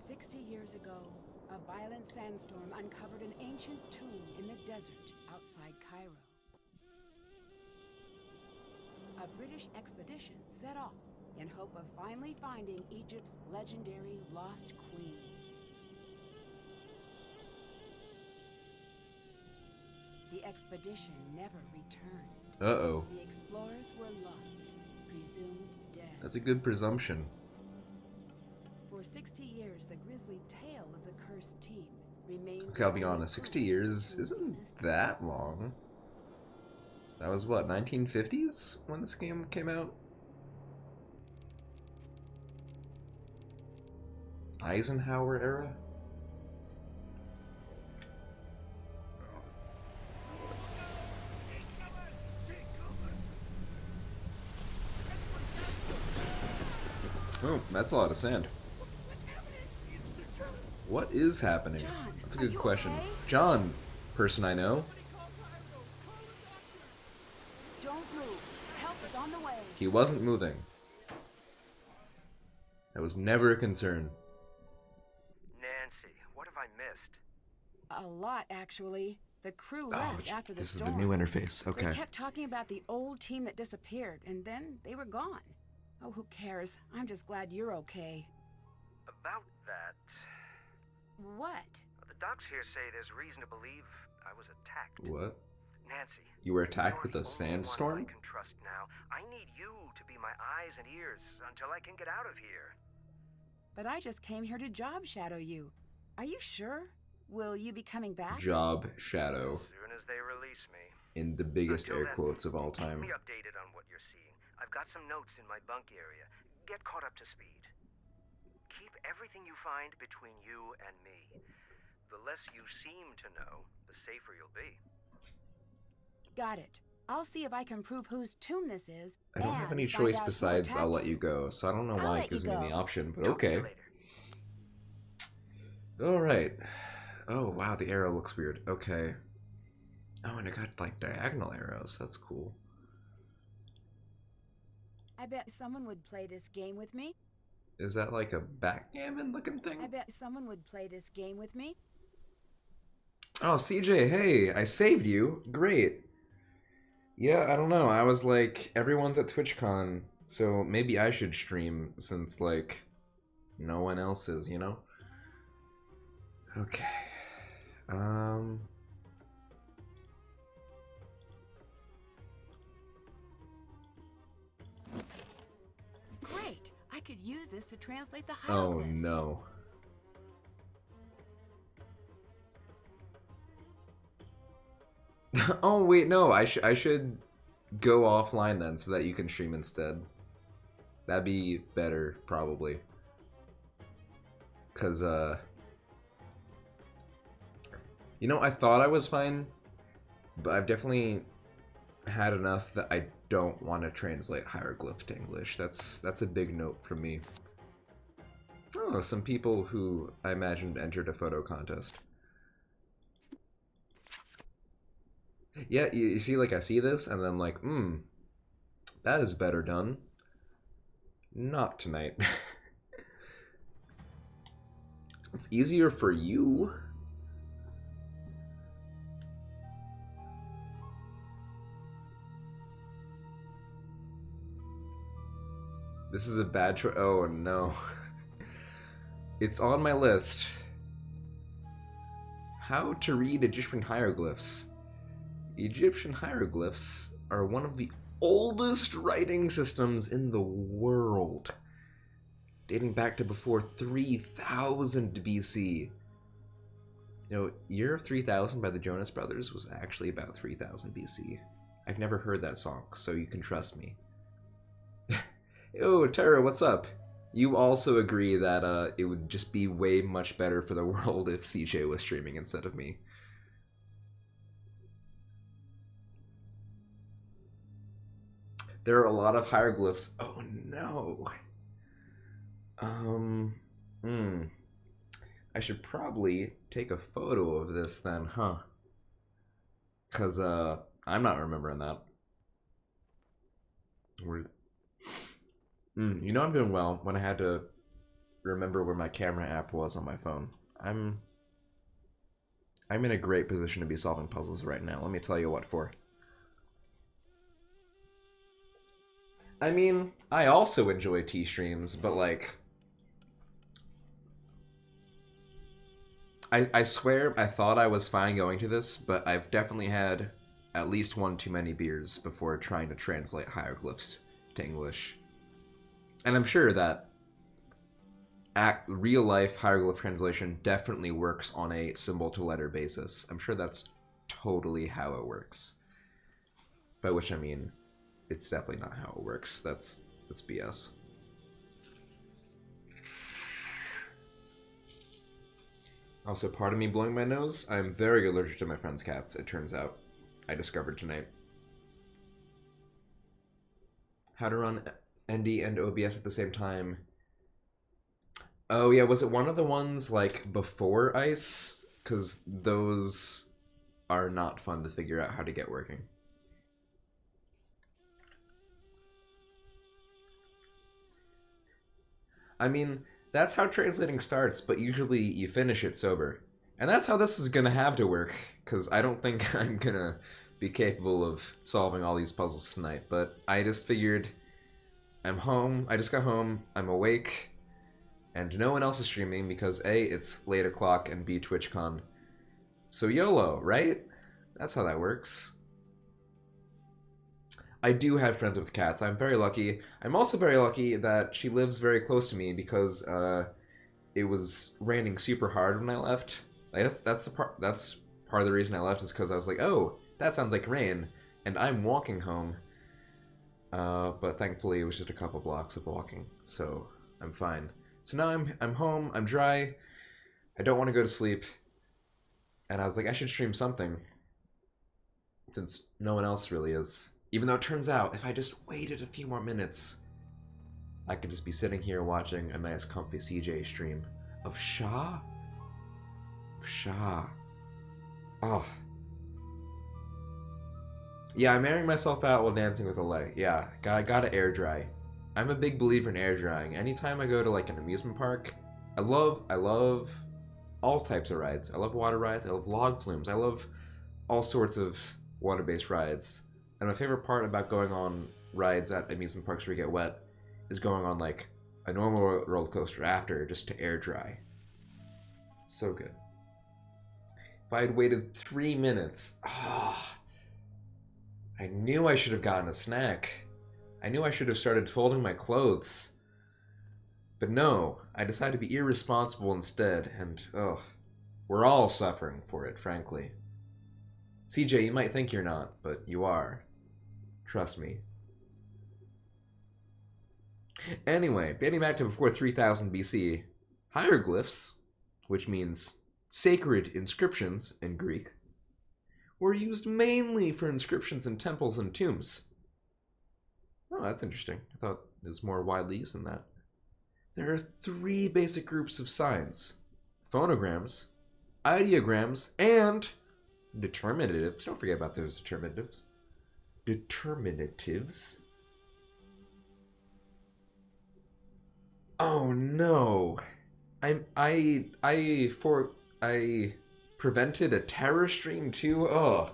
60 years ago, a violent sandstorm uncovered an ancient tomb in the desert outside Cairo. A British expedition set off in hope of finally finding Egypt's legendary lost queen. The expedition never returned. Uh-oh. The explorers were lost, presumed dead. That's a good presumption. For 60 years, the grisly tale of the cursed team remained... Okay, I'll be honest, 60 years isn't that long. That was what, 1950s when this game came out? Eisenhower era? Oh, that's a lot of sand. What is happening? John, That's a good are you question. okay? John, person I know. Don't move. Help is on the way. He wasn't moving. That was never a concern. Nancy, what have I missed? A lot, actually. The crew left after the this storm. is the new interface. They Okay. kept talking about the old team that disappeared, and then they were gone. Oh, who cares? I'm just glad you're okay. About that, What? the docs here say there's reason to believe I was attacked. What? Nancy, You were attacked with you're a the only one sandstorm? I can trust now. I need you to be my eyes and ears until I can get out of here. But I just came here to job shadow you. Are you sure? Will you be coming back? Job shadow. As soon as they release me. In the biggest Until air then, quotes of all Keep time. me updated on what you're seeing. I've got some notes in my bunk area. Get caught up to speed. Keep everything you find between you and me. The less you seem to know, the safer you'll be. Got it. I'll see if I can prove whose tomb this is. I don't have and any find choice out who besides I'll attacked let you go, so I don't know I'll why let it gives you me the go. option, but Talk to you okay. later. Alright. Oh, wow, the arrow looks weird. Okay. Oh, and it got, like, diagonal arrows. That's cool. I bet someone would play this game with me. Is that like a backgammon-looking thing? I bet someone would play this game with me. Oh, CJ, hey, I saved you. Great. Yeah, I don't know. I was like, everyone's at TwitchCon, so maybe I should stream since, like, no one else is, you know? Okay. Great. I could use this to translate the Oh, hieroglyphs. no. Oh, wait, no. I should go offline then so that you can stream instead. That'd be better, probably. Because, you know, I thought I was fine, but I've definitely had enough that I don't want to translate hieroglyph to English. That's a big note for me. Oh, some people who I imagined entered a photo contest. Yeah, you see, like, I see this, and then I'm like, that is better done. Not tonight. It's easier for you. This is a bad choice. Oh, no. It's on my list. How to read Egyptian hieroglyphs. Egyptian hieroglyphs are one of the oldest writing systems in the world, dating back to before 3000 BC. You know, Year of 3000 by the Jonas Brothers was actually about 3000 BC. I've never heard that song, so you can trust me. Yo, Tara, what's up? You also agree that it would just be way much better for the world if CJ was streaming instead of me. There are a lot of hieroglyphs. Oh no. I should probably take a photo of this then, huh? Cause I'm not remembering that. Where's... you know I'm doing well when I had to remember where my camera app was on my phone. I'm in a great position to be solving puzzles right now. Let me tell you what for. I mean, I also enjoy tea streams, but like, I swear I thought I was fine going to this, but I've definitely had at least one too many beers before trying to translate hieroglyphs to English. And I'm sure that real life hieroglyph translation definitely works on a symbol to letter basis. I'm sure that's totally how it works. By which I mean, it's definitely not how it works. That's BS. Also, pardon me blowing my nose. I'm very allergic to my friend's cats, it turns out. I discovered tonight. How to run ND and OBS at the same time. Oh yeah, was it one of the ones like before ice? Because those are not fun to figure out how to get working. I mean, that's how translating starts, but usually you finish it sober. And that's how this is gonna have to work, because I don't think I'm gonna be capable of solving all these puzzles tonight, but I just figured I'm home, I just got home, I'm awake, and no one else is streaming because A, it's late o'clock, and B, TwitchCon. So YOLO, right? That's how that works. I do have friends with cats. I'm very lucky. I'm also very lucky that she lives very close to me because it was raining super hard when I left. Like that's part of the reason I left is because I was like, oh, that sounds like rain, and I'm walking home. But thankfully it was just a couple blocks of walking, so I'm fine. So now I'm home. I'm dry. I don't want to go to sleep, and I was like, I should stream something since no one else really is. Even though it turns out, if I just waited a few more minutes, I could just be sitting here watching a nice comfy CJ stream of Shaw? Shaw. Oh. Yeah, I'm airing myself out while dancing with a leg. Yeah, gotta air dry. I'm a big believer in air drying. Anytime I go to like an amusement park, I love all types of rides. I love water rides, I love log flumes, I love all sorts of water-based rides. And my favorite part about going on rides at amusement parks where you get wet is going on like a normal roller coaster after just to air dry. It's so good. If I had waited 3 minutes, I knew I should have gotten a snack. I knew I should have started folding my clothes. But no, I decided to be irresponsible instead, and we're all suffering for it, frankly. CJ, you might think you're not, but you are. Trust me. Anyway, getting back to before 3000 BC, hieroglyphs, which means sacred inscriptions in Greek, were used mainly for inscriptions in temples and tombs. Oh, that's interesting. I thought it was more widely used than that. There are 3 basic groups of signs: phonograms, ideograms, and determinatives. Don't forget about those determinatives. Determinatives? Oh no. I prevented a terror stream too? Oh.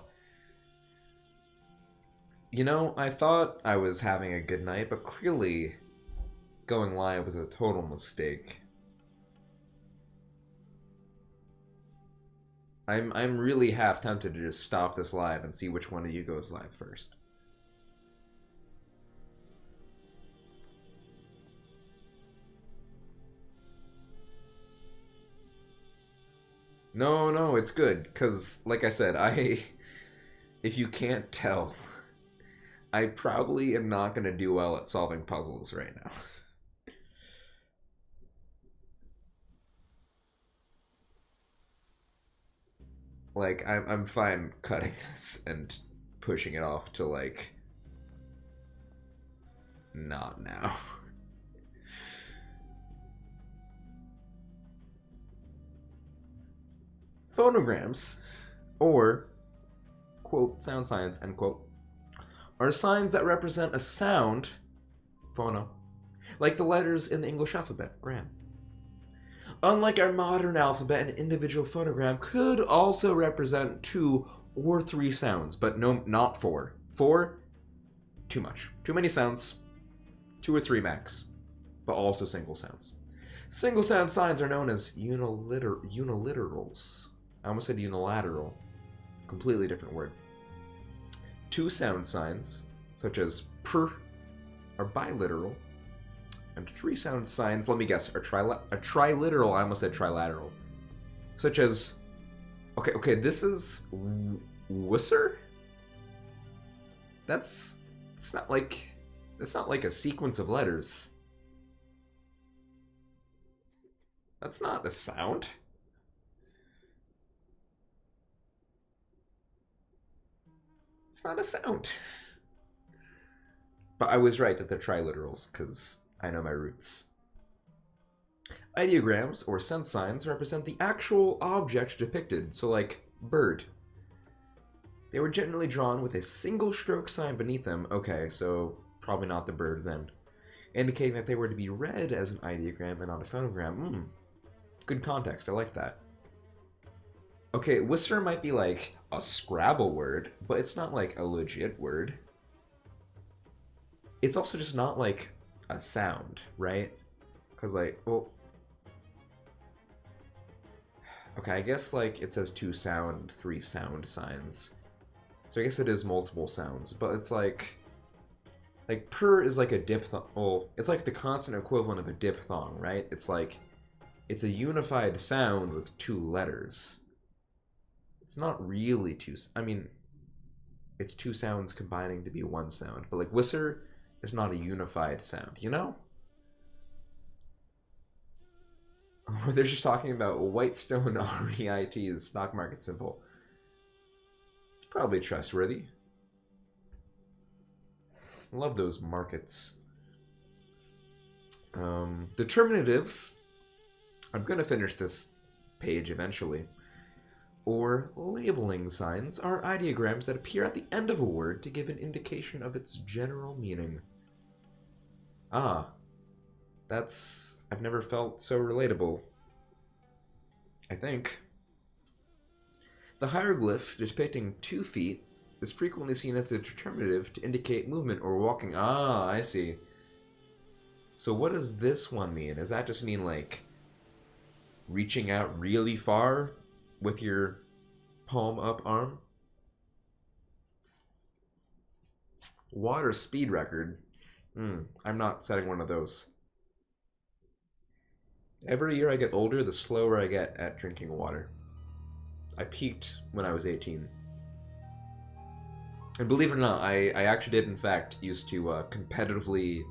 You know, I thought I was having a good night, but clearly going live was a total mistake. I'm really half tempted to just stop this live and see which one of you goes live first. No, it's good, because, like I said, if you can't tell, I probably am not going to do well at solving puzzles right now. Like, I'm fine cutting this and pushing it off to, like, not now. Phonograms, or, quote, sound signs, end quote, are signs that represent a sound, phono, like the letters in the English alphabet, gram. Unlike our modern alphabet, an individual phonogram could also represent 2 or 3 sounds, but no, not 4. 4, too much. Too many sounds. 2 or 3 max, but also single sounds. Single sound signs are known as uniliterals. I almost said unilateral. Completely different word. 2 sound signs, such as pr, are biliteral. And 3 sound signs, let me guess, are triliteral. I almost said trilateral. Such as, okay, this is wusser? That's not like a sequence of letters. That's not a sound. It's not a sound. But I was right that they're triliterals, because I know my roots. Ideograms, or sense signs, represent the actual object depicted, so like bird. They were generally drawn with a single stroke sign beneath them. Okay, so probably not the bird then. Indicating that they were to be read as an ideogram and not a phonogram. Good context, I like that. Okay, whisper might be like a Scrabble word, but it's not like a legit word. It's also just not like a sound, right? Because like, well... Okay, I guess like it says 2 sound, 3 sound signs. So I guess it is multiple sounds, but it's like purr is like a diphthong. Well, it's like the consonant equivalent of a diphthong, right? It's like, it's a unified sound with 2 letters. It's not really 2, I mean, it's 2 sounds combining to be 1 sound, but like whisper is not a unified sound, you know? Or they're just talking about Whitestone REIT's stock market symbol. It's probably trustworthy. Love those markets. Determinatives. I'm gonna finish this page eventually. Or labeling signs are ideograms that appear at the end of a word to give an indication of its general meaning. Ah, that's... I've never felt so relatable. I think. The hieroglyph depicting 2 feet is frequently seen as a determinative to indicate movement or walking. Ah, I see. So what does this one mean? Does that just mean like reaching out really far with your palm up arm? Water speed record. I'm not setting one of those. Every year I get older, the slower I get at drinking water. I peaked when I was 18. And believe it or not, I actually did in fact used to competitively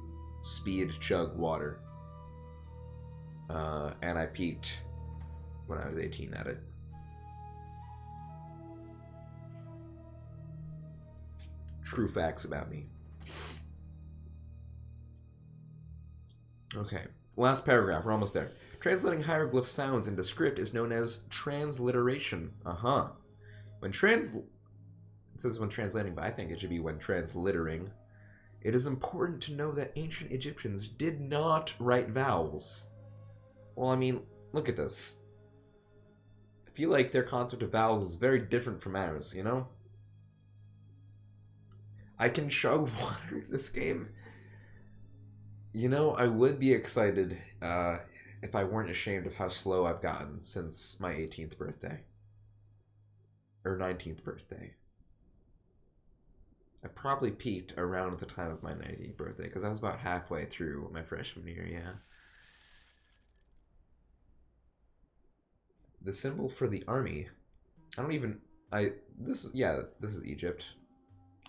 speed chug water. And I peaked when I was 18 at it. True facts about me. Okay, last paragraph, we're almost there. Translating hieroglyph sounds into script is known as transliteration. It says when translating, but I think it should be when transliterating. It is important to know that ancient Egyptians did not write vowels. Well, I mean, look at this. I feel like their concept of vowels is very different from ours, you know? I can chug water in this game. You know, I would be excited if I weren't ashamed of how slow I've gotten since my 18th birthday. Or 19th birthday. I probably peaked around the time of my 19th birthday, because I was about halfway through my freshman year, yeah. The symbol for the army. This is Egypt.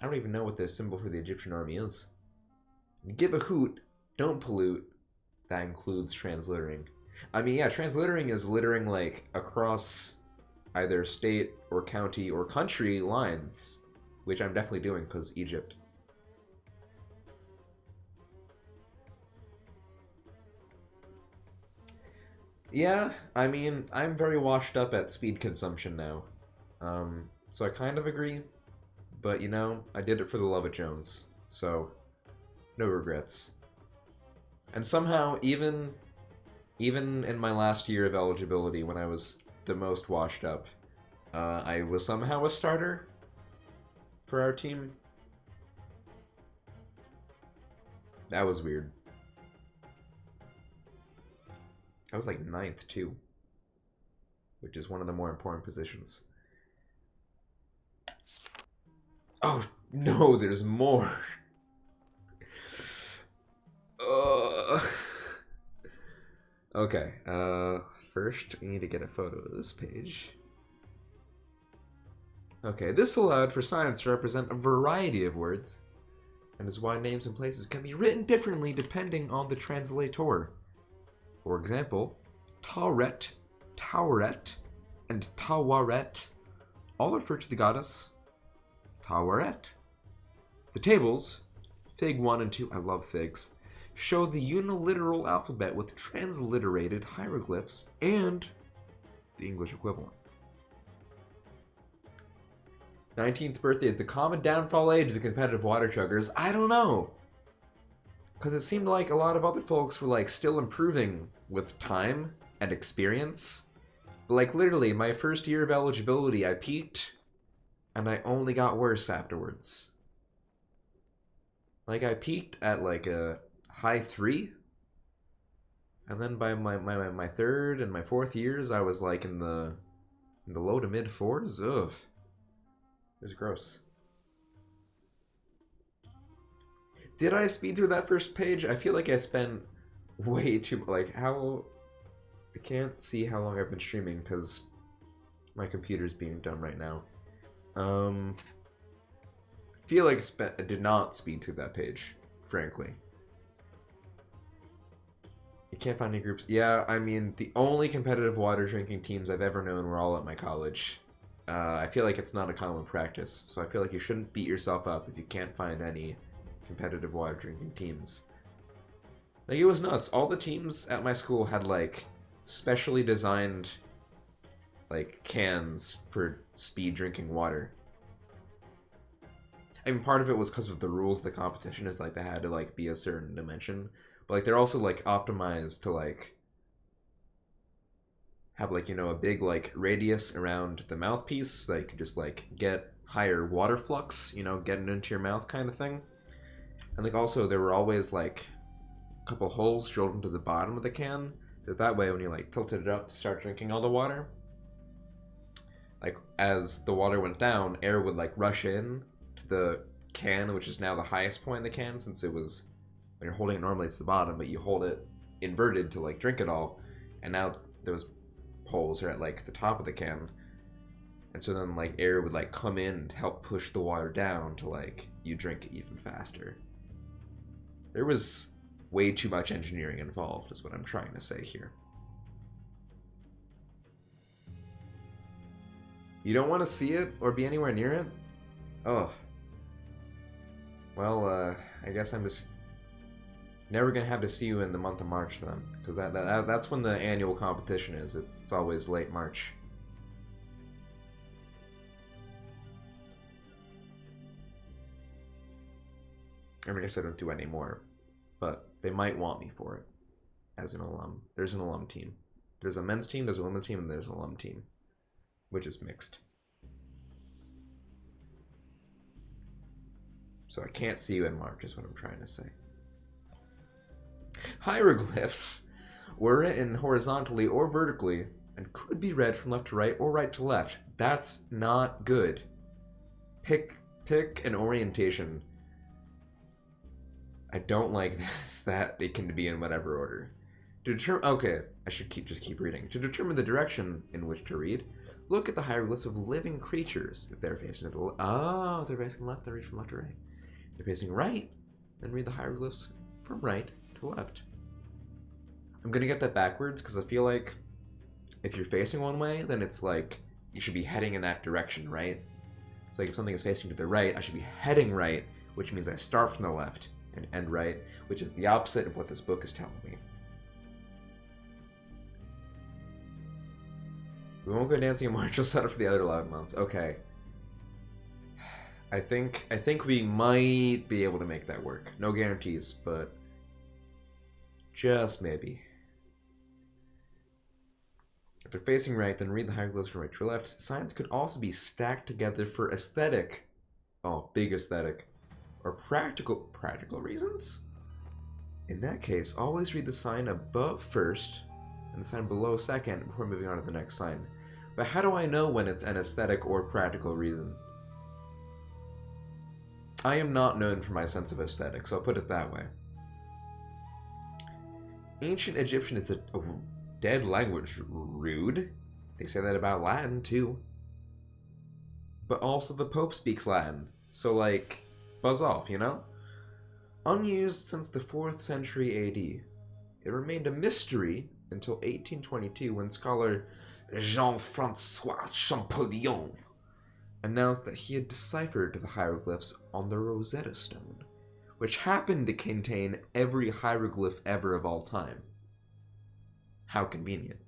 I don't even know what the symbol for the Egyptian army is. Give a hoot, don't pollute. That includes translittering. I mean, yeah, translittering is littering like across either state or county or country lines, which I'm definitely doing because Egypt. Yeah, I mean, I'm very washed up at speed consumption now. So I kind of agree, but you know, I did it for the love of Jones, so no regrets. And somehow, even Even in my last year of eligibility, when I was the most washed up, I was somehow a starter for our team. That was weird. I was like 9th too, which is one of the more important positions. Oh no, there's more. Okay, first we need to get a photo of this page. Okay, this allowed for signs to represent a variety of words, and is why names and places can be written differently depending on the translator. For example, Tawret, Tawret, and Tawaret all refer to the goddess Tawaret. The tables, Fig 1 and 2, I love figs, show the uniliteral alphabet with transliterated hieroglyphs and the English equivalent. 19th birthday is the common downfall age of the competitive water chuggers. I don't know. Because it seemed like a lot of other folks were like still improving with time and experience. But like literally, my first year of eligibility, I peaked and I only got worse afterwards. Like I peaked at like a high 3. And then by my third and my fourth years, I was like in the low to mid 4s. Ugh. It was gross. Did I speed through that first page? I feel like I spent way too... Like, how... I can't see how long I've been streaming because my computer's being done right now. I feel like I did not speed through that page, frankly. You can't find any groups. Yeah, I mean, the only competitive water drinking teams I've ever known were all at my college. I feel like it's not a common practice, so I feel like you shouldn't beat yourself up if you can't find any competitive water drinking teams. Like, it was nuts. All the teams at my school had, like, specially designed, like, cans for speed drinking water. I mean, part of it was because of the rules of the competition, is, like, they had to, like, be a certain dimension. But, like, they're also, like, optimized to, like, have, like, you know, a big, like, radius around the mouthpiece, like, just, like, get higher water flux, you know, getting into your mouth kind of thing. And, like, also, there were always, like, a couple holes drilled into the bottom of the can, so that way, when you, like, tilted it up to start drinking all the water, like, as the water went down, air would, like, rush in to the can, which is now the highest point in the can, since it was, when you're holding it normally, it's the bottom, but you hold it inverted to, like, drink it all, and now those holes are at like the top of the can, and so then like air would like come in to help push the water down to like you drink it even faster. There was way too much engineering involved, is what I'm trying to say here. You don't want to see it or be anywhere near it? Oh. Well, I guess I'm just never gonna have to see you in the month of March then, because that's when the annual competition is. It's always late March. I mean, I guess I don't do any more, but they might want me for it as an alum. There's an alum team. There's a men's team, there's a women's team, and there's an alum team, which is mixed. So I can't see you in March, is what I'm trying to say. Hieroglyphs were written horizontally or vertically and could be read from left to right or right to left. That's not good. Pick an orientation. I don't like this, that it can be in whatever order. To determine, okay, I should just keep reading. To determine the direction in which to read, look at the hieroglyphs of living creatures. If they're facing to the left, they're facing left, they read from left to right. If they're facing right, then read the hieroglyphs from right to left. I'm gonna get that backwards because I feel like if you're facing one way, then it's like you should be heading in that direction, right? So like if something is facing to the right, I should be heading right, which means I start from the left and end right, which is the opposite of what this book is telling me. We won't go dancing in March, we'll set up for the other 11 months. Okay. I think we might be able to make that work. No guarantees, but just maybe. If they're facing right, then read the hieroglyphs from right to left. Signs could also be stacked together for aesthetic. Oh, big aesthetic. Or practical reasons? In that case, always read the sign above first and the sign below second before moving on to the next sign. But how do I know when it's an aesthetic or practical reason? I am not known for my sense of aesthetics, I'll put it that way. Ancient Egyptian is a dead language. Rude. They say that about Latin, too. But also the Pope speaks Latin. So, like, buzz off, you know? Unused since the 4th century AD. It remained a mystery until 1822 when scholar Jean-Francois Champollion announced that he had deciphered the hieroglyphs on the Rosetta Stone, which happened to contain every hieroglyph ever of all time. How convenient.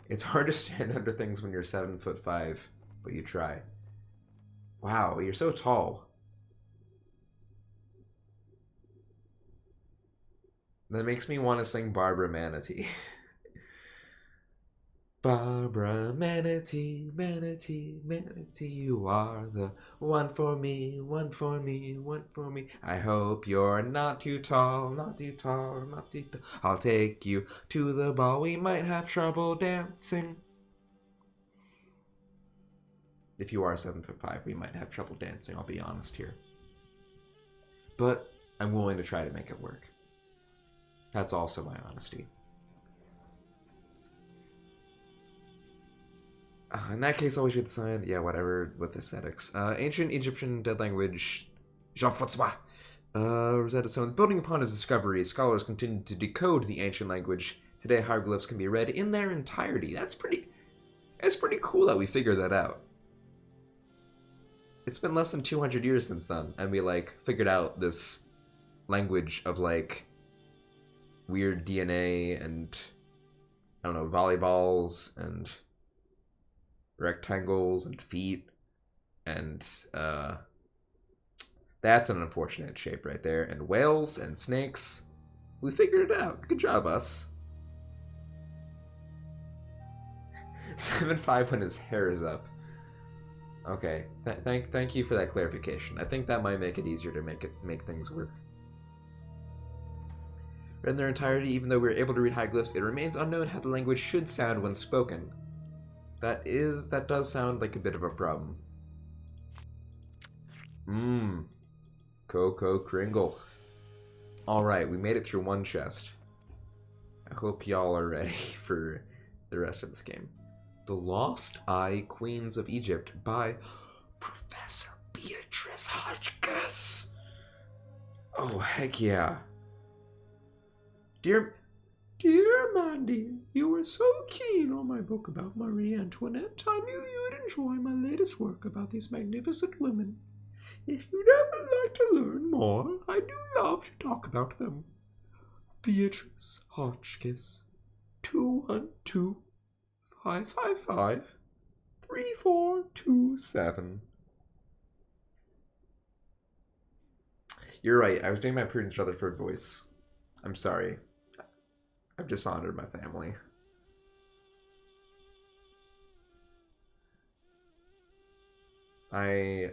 It's hard to stand under things when you're 7'5", but you try. Wow, you're so tall. That makes me want to sing Barbara Manatee. Barbara Manatee, Manatee, Manatee, you are the one for me, one for me, one for me. I hope you're not too tall, not too tall, not too tall. I'll take you to the ball, we might have trouble dancing. If you are 7'5", we might have trouble dancing, I'll be honest here. But I'm willing to try to make it work. That's also my honesty. In that case, always read the sign. Yeah, whatever with aesthetics. Ancient Egyptian dead language. Jean-Francois. Rosetta Stone. Building upon his discovery, scholars continued to decode the ancient language. Today, hieroglyphs can be read in their entirety. That's pretty cool that we figured that out. It's been less than 200 years since then, and we, like, figured out this language of, like, weird DNA and, I don't know, volleyballs and rectangles and feet, and that's an unfortunate shape right there, and whales and snakes. We figured it out. Good job, us. 7'5" when his hair is up. Okay, thank you for that clarification. I think that might make it easier to make things work. In their entirety, even though we were able to read hieroglyphs, it remains unknown how the language should sound when spoken. That does sound like a bit of a problem. Coco Kringle. Alright, we made it through one chest. I hope y'all are ready for the rest of this game. The Lost Eye Queens of Egypt by Professor Beatrice Hotchkiss. Oh, heck yeah. Dear Mandy, you were so keen on my book about Marie Antoinette, I knew you would enjoy my latest work about these magnificent women. If you'd ever like to learn more, I do love to talk about them. Beatrice Hotchkiss, 212-555-3427. You're right, I was doing my Prudence Rutherford voice. I'm sorry. I've dishonored my family. I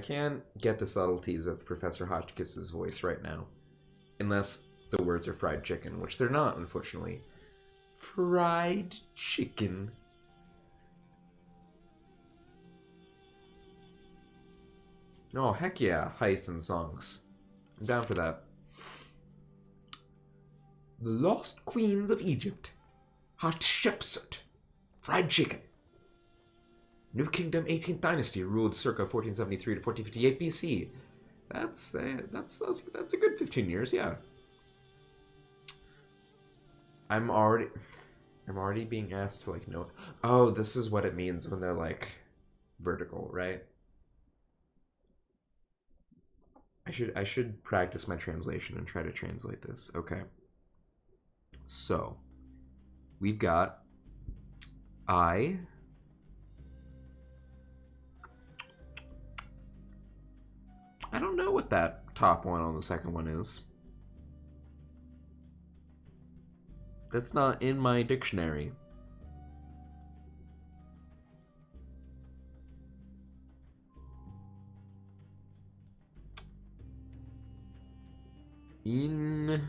can't get the subtleties of Professor Hotchkiss's voice right now. Unless the words are fried chicken, which they're not, unfortunately. Fried chicken. Oh, heck yeah, heists and songs. I'm down for that. The Lost Queens of Egypt. Hatshepsut. Fried chicken. New Kingdom 18th Dynasty ruled circa 1473 to 1458 BC. That's a good 15 years, yeah. I'm already being asked to, like, know. Oh, this is what it means when they're, like, vertical, right? I should practice my translation and try to translate this. Okay. So, we've got I don't know what that top one on the second one is. That's not in my dictionary. In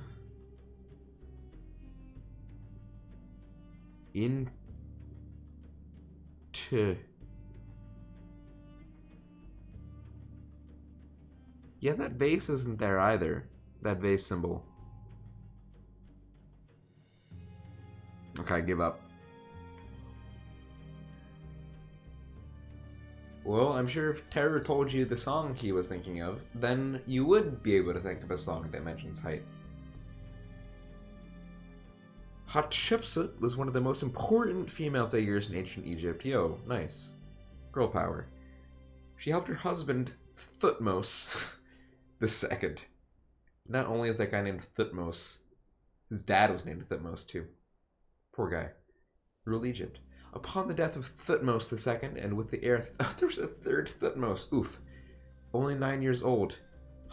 to yeah, that vase isn't there either. That vase symbol. Okay, I give up. Well, I'm sure if Terror told you the song he was thinking of, then you would be able to think of a song that mentions height. Hatshepsut was one of the most important female figures in ancient Egypt. Yo, nice. Girl power. She helped her husband, Thutmose, the second. Not only is that guy named Thutmose, his dad was named Thutmose too. Poor guy. Rule Egypt. Upon the death of Thutmose II, and with the heir... there's a third Thutmose. Oof. Only 9 years old,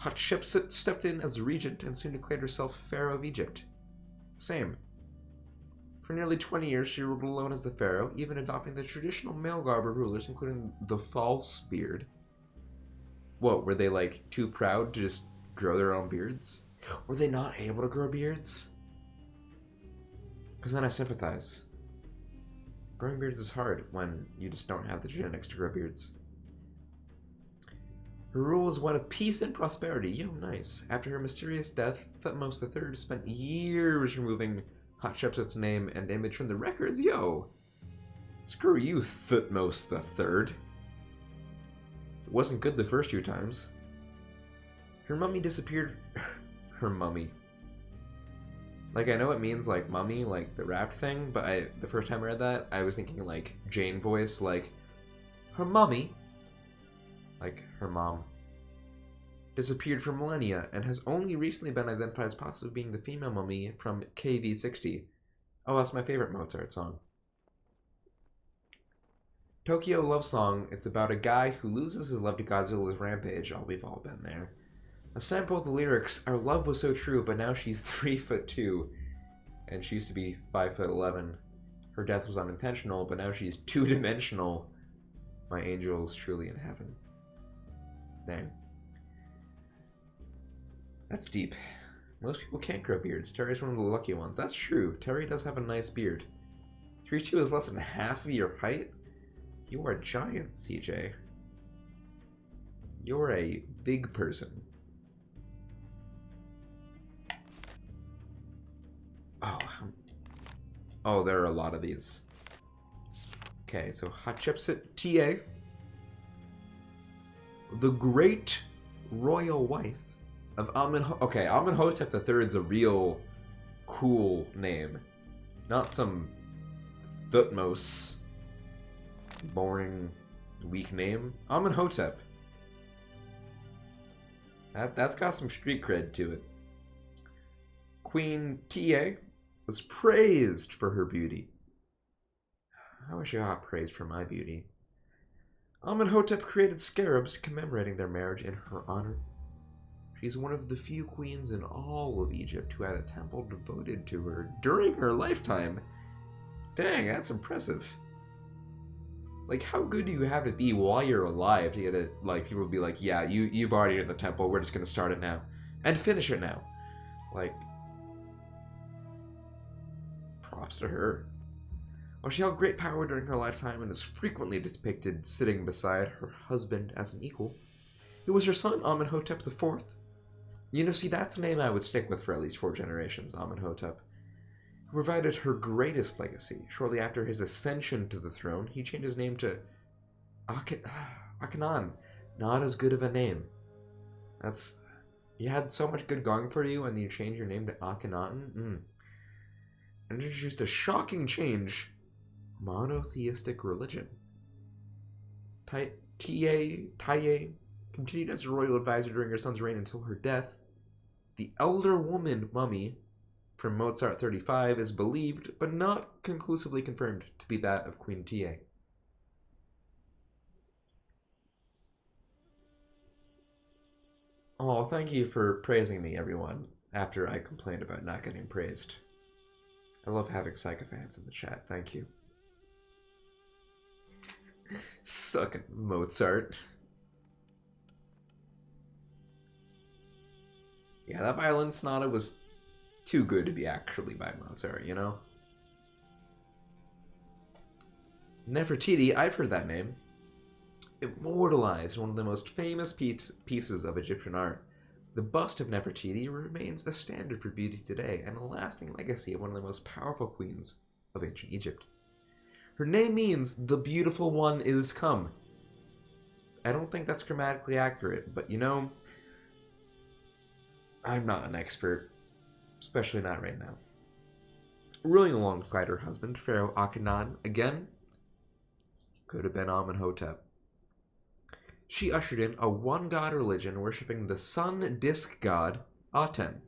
Hatshepsut stepped in as regent and soon declared herself Pharaoh of Egypt. Same. For nearly 20 years, she ruled alone as the pharaoh, even adopting the traditional male garb of rulers, including the false beard. What, were they, like, too proud to just grow their own beards? Were they not able to grow beards? Because then I sympathize. Growing beards is hard when you just don't have the genetics to grow beards. Her rule was one of peace and prosperity. Yo, nice. After her mysterious death, Thutmose III spent years removing Hatshepsut's name and image from the records. Yo! Screw you, Thutmose III. It wasn't good the first few times. Her mummy disappeared... her mummy. Like, I know it means, like, mummy, like, the rap thing, but the first time I read that, I was thinking, like, Jane voice, like, her mummy, like, her mom, disappeared for millennia, and has only recently been identified as possibly being the female mummy from KV60. Oh, that's my favorite Mozart song. Tokyo Love Song, it's about a guy who loses his love to Godzilla's rampage. Oh, we've all been there. A sample of the lyrics, our love was so true, but now she's 3'2", and she used to be 5'11". Her death was unintentional, but now she's two-dimensional. My angel is truly in heaven. Dang. That's deep. Most people can't grow beards. Terry's one of the lucky ones. That's true. Terry does have a nice beard. 3'2" is less than half of your height? You are a giant, CJ. You're a big person. Oh, there are a lot of these. Okay, so Hatshepsut TA, the great royal wife of Amenhotep. Okay, Amenhotep III is a real cool name. Not some Thutmose boring, weak name. Amenhotep. That's got some street cred to it. Queen TA was praised for her beauty. I wish I got praised for my beauty. Amenhotep created scarabs commemorating their marriage in her honor. She's one of the few queens in all of Egypt who had a temple devoted to her during her lifetime. Dang, that's impressive. Like, how good do you have to be while you're alive to get it, like, people will be like, yeah, you've already done the temple, we're just gonna start it now. And finish it now. Like, props to her. While she held great power during her lifetime and is frequently depicted sitting beside her husband as an equal, it was her son, Amenhotep IV. You know, see, that's a name I would stick with for at least 4 generations, Amenhotep, who provided her greatest legacy. Shortly after his ascension to the throne, he changed his name to Akhenaten. Not as good of a name. You had so much good going for you, and then you changed your name to Akhenaten? And introduced a shocking change: monotheistic religion. Taye continued as a royal advisor during her son's reign until her death. The elder woman mummy from Mozart 35 is believed, but not conclusively confirmed, to be that of Queen Ta. Oh, thank you for praising me, everyone, after I complained about not getting praised. I love having psychopaths in the chat. Thank you. Sucking Mozart. Yeah, that violin sonata was too good to be actually by Mozart, you know? Nefertiti, I've heard that name. Immortalized one of the most famous pieces of Egyptian art. The bust of Nefertiti remains a standard for beauty today and a lasting legacy of one of the most powerful queens of ancient Egypt. Her name means the beautiful one is come. I don't think that's grammatically accurate, but you know, I'm not an expert, especially not right now. Ruling alongside her husband, Pharaoh Akhenaten, again, could have been Amenhotep. She ushered in a one-god religion worshipping the sun disk god, Aten.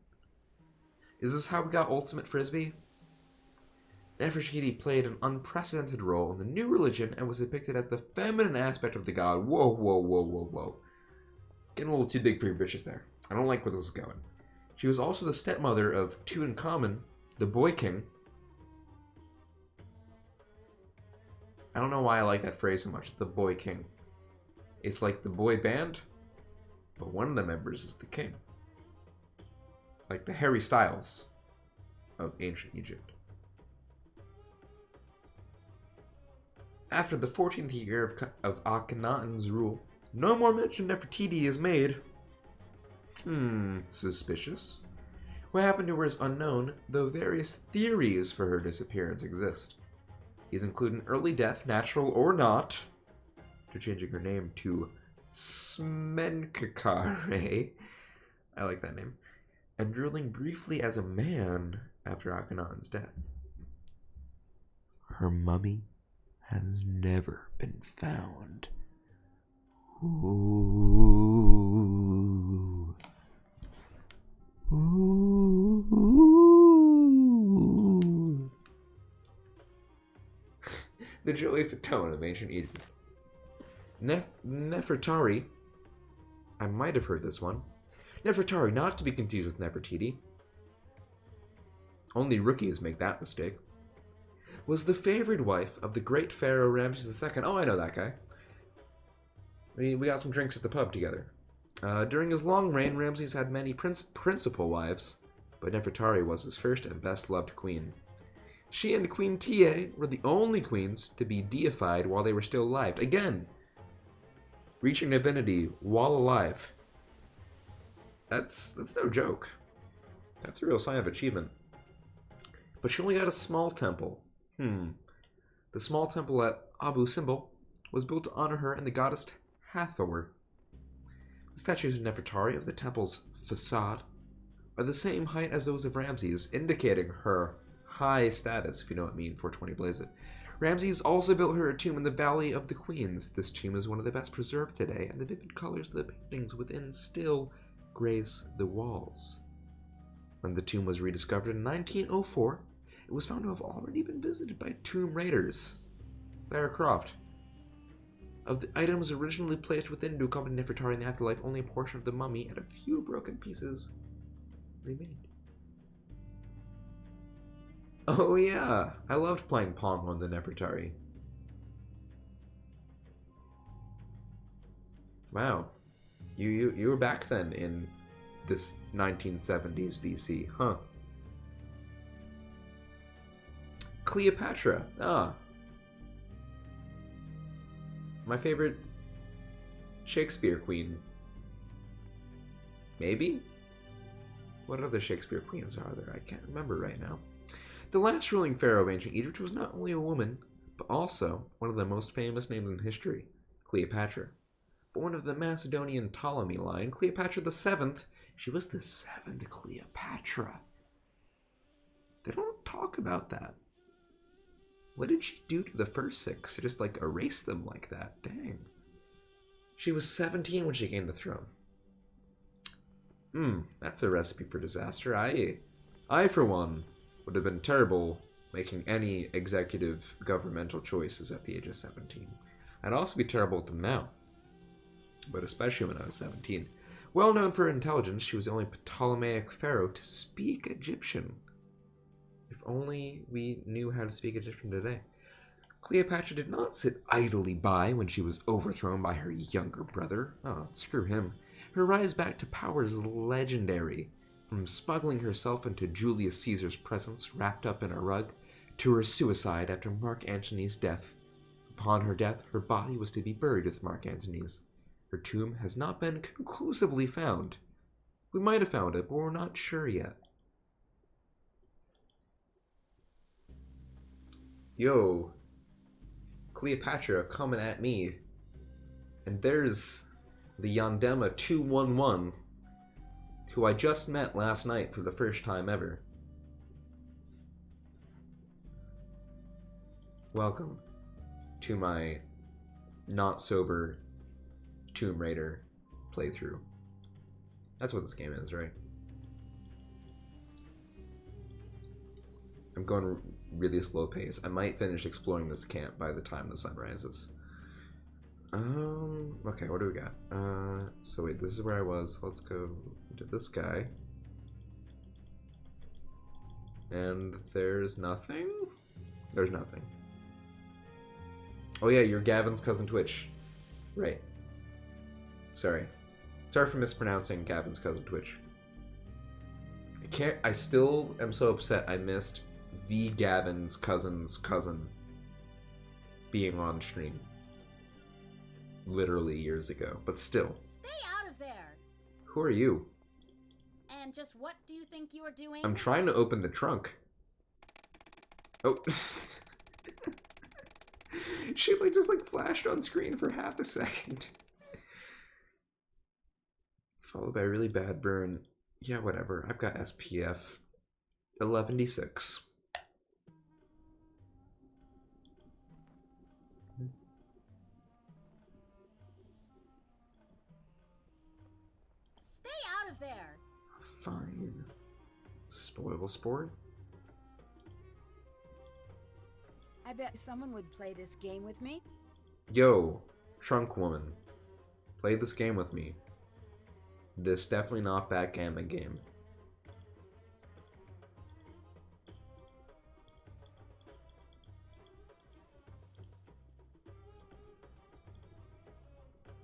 Is this how we got Ultimate Frisbee? Nefertiti played an unprecedented role in the new religion and was depicted as the feminine aspect of the god. Whoa, whoa, whoa, whoa, whoa. Getting a little too big for your britches there. I don't like where this is going. She was also the stepmother of Tutankhamun, the boy king. I don't know why I like that phrase so much, the boy king. It's like the boy band, but one of the members is the king. It's like the Harry Styles of ancient Egypt. After the 14th year of Akhenaten's rule, no more mention of Nefertiti is made. Suspicious. What happened to her is unknown, though various theories for her disappearance exist. These include an early death, natural or not, to changing her name to Smenkhkare, I like that name, and ruling briefly as a man after Akhenaten's death. Her mummy has never been found. Ooh. Ooh. The Joey Fatone of ancient Egypt. Nefertari. I might have heard this one. Nefertari, not to be confused with Nefertiti. Only rookies make that mistake. Was the favored wife of the great pharaoh Ramses II. Oh, I know that guy. We got some drinks at the pub together. During his long reign, Ramses had many principal wives, but Nefertari was his first and best-loved queen. She and Queen Tiye were the only queens to be deified while they were still alive. Again, reaching divinity while alive. That's no joke. That's a real sign of achievement. But she only got a small temple. The small temple at Abu Simbel was built to honor her and the goddess Hathor. The statues of Nefertari of the temple's facade are the same height as those of Ramses, indicating her high status, if you know what I mean, 420 blaze it. Ramses also built her a tomb in the Valley of the Queens. This tomb is one of the best preserved today, and the vivid colors of the paintings within still grace the walls. When the tomb was rediscovered in 1904, it was found to have already been visited by tomb raiders. Lara Croft. Of the items originally placed within to accompany Nefertari in the afterlife, only a portion of the mummy and a few broken pieces remained. Oh yeah, I loved playing Pong on the Nefertari. Wow, you were back then in this 1970s BC, huh? Cleopatra, my favorite Shakespeare queen. Maybe? What other Shakespeare queens are there? I can't remember right now. The last ruling pharaoh of ancient Egypt was not only a woman, but also one of the most famous names in history, Cleopatra. Born of the Macedonian Ptolemy line, Cleopatra VII, she was the 7th Cleopatra. They don't talk about that. What did she do to the first 6? She just, erase them like that. Dang. She was 17 when she gained the throne. That's a recipe for disaster. I, for one, would have been terrible making any executive governmental choices at the age of 17. I'd also be terrible at them now, but especially when I was 17. Well known for her intelligence, she was the only Ptolemaic pharaoh to speak Egyptian. If only we knew how to speak Egyptian today. Cleopatra did not sit idly by when she was overthrown by her younger brother. Oh, screw him. Her rise back to power is legendary. From smuggling herself into Julius Caesar's presence wrapped up in a rug, to her suicide after Mark Antony's death. Upon her death, her body was to be buried with Mark Antony's. Her tomb has not been conclusively found. We might have found it, but we're not sure yet. Yo, Cleopatra coming at me. And there's the Yandema 211, who I just met last night for the first time ever. Welcome to my not-sober Tomb Raider playthrough. That's what this game is, right? I'm going really slow pace. I might finish exploring this camp by the time the sun rises. Okay, what do we got? So wait, this is where I was. Let's go to this guy. And there's nothing? There's nothing. Oh yeah, you're Gavin's cousin Twitch. Right. Sorry. Sorry for mispronouncing Gavin's cousin Twitch. I still am so upset I missed the Gavin's cousin's cousin being on stream. Literally years ago, but still. Stay out of there! Who are you? And just what do you think you are doing? I'm trying to open the trunk. Oh. She just flashed on screen for half a second. Followed by a really bad burn. Yeah, whatever. I've got SPF 11d6. Stay out of there! Fine. Spoil sport? I bet someone would play this game with me. Yo, Trunk Woman. Play this game with me. This definitely not backgammon game.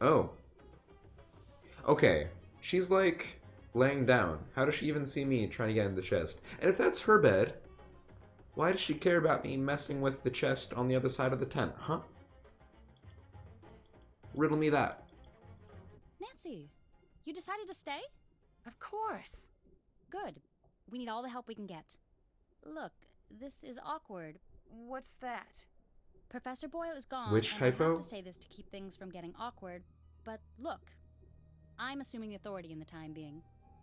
Oh. Okay. She's laying down. How does she even see me trying to get in the chest? And if that's her bed, why does she care about me messing with the chest on the other side of the tent, huh? Riddle me that. Nancy, you decided to stay? Of course. Good. We need all the help we can get. Look, this is awkward. What's that? Professor Boyle is gone, Which and typo? I have to say this to keep things from getting awkward, but look, I'm assuming the authority in the time being.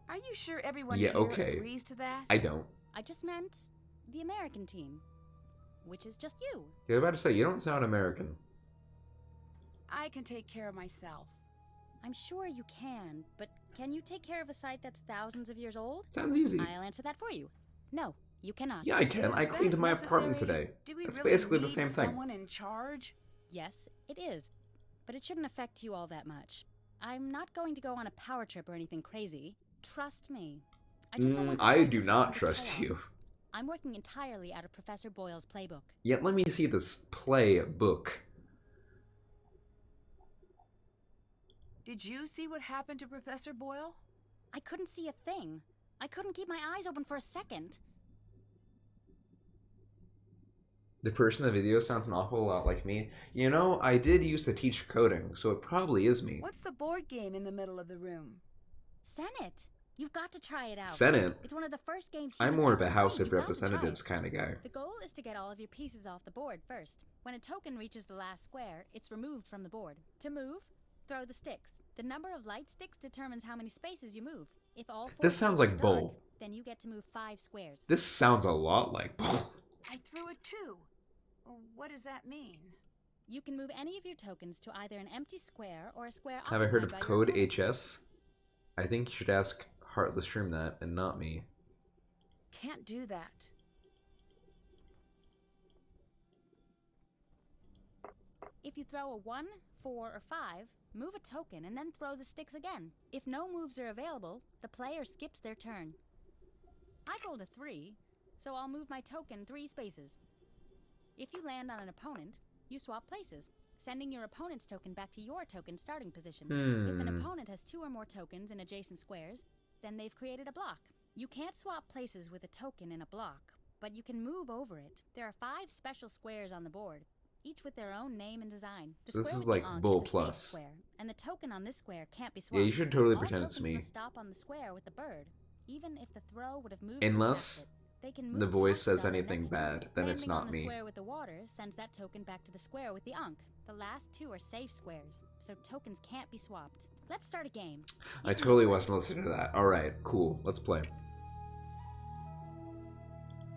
Are you sure everyone Yeah, here okay. agrees to that? I don't. I just meant the American team, which is just you. I was about to say, you don't sound American. I can take care of myself. I'm sure you can, but can you take care of a site that's thousands of years old? Sounds easy. I'll answer that for you. No, you cannot. Yeah, I can. Is I cleaned that my apartment necessary? today. Do we That's really basically the need same thing. Someone in charge? Yes, it is. But it shouldn't affect you all that much. I'm not going to go on a power trip or anything crazy. Trust me. I just don't want the I site do to not fall into trust chaos. you. I'm working entirely out of Professor Boyle's playbook. Yet let me see this playbook. Did you see what happened to Professor Boyle? I couldn't see a thing. I couldn't keep my eyes open for a second. The person in the video sounds an awful lot like me. You know, I did used to teach coding, so it probably is me. What's the board game in the middle of the room? Senate! You've got to try it out. Senate? It's one of the first games I'm humans more of ever a House played. of You've got to try Representatives it. kind of guy. The goal is to get all of your pieces off the board first. When a token reaches the last square, it's removed from the board. To move, throw the sticks. The number of light sticks determines how many spaces you move. If all four This sounds sticks like are dark, Bowl. then you get to move 5 squares. This sounds a lot like Bowl. I threw it too. What does that mean? You can move any of your tokens to either an empty square or a square Have I heard occupied of by your Code opponent. HS? I think you should ask Heartless Shroom that, and not me. Can't do that. If you throw a 1, 4, or 5, move a token and then throw the sticks again. If no moves are available, the player skips their turn. I rolled a 3, so I'll move my token 3 spaces. If you land on an opponent, you swap places, sending your opponent's token back to your token starting position. If an opponent has 2 or more tokens in adjacent squares, then they've created a block. You can't swap places with a token in a block, but you can move over it. There are 5 special squares on the board, each with their own name and design. The This square is with like the Ankh Bull is a safe Plus. square, and the token on this square can't be swapped. Yeah, you should totally All pretend it's tokens me. must stop on the square with the bird, even if the throw would have moved Unless past it. They can the move voice past it says on their anything next turn. bad, then it's Landing not on the me. square with the water sends that token back to the square with the Ankh. The last 2 are safe squares, so tokens can't be swapped. Let's start a game. You I can totally go wasn't first. listening to that. Alright, cool. Let's play.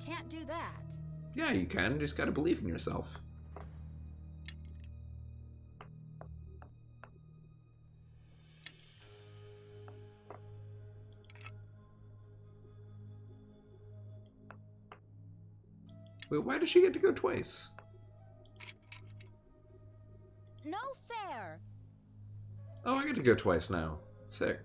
Can't do that. Yeah, you can. You just gotta believe in yourself. Wait, why did she get to go twice? No fair! Oh, I get to go twice now. Sick.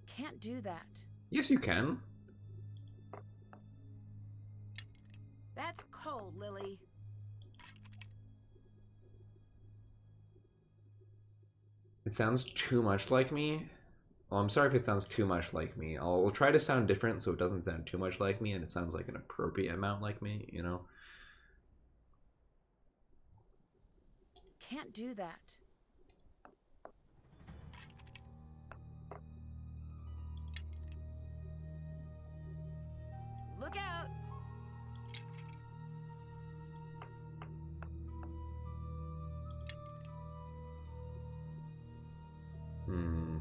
Can't do that. Yes, you can. That's cold, Lily. It sounds too much like me. Well, I'm sorry if it sounds too much like me. I'll try to sound different so it doesn't sound too much like me and it sounds like an appropriate amount like me, you know? Can't do that. Look out! Hmm.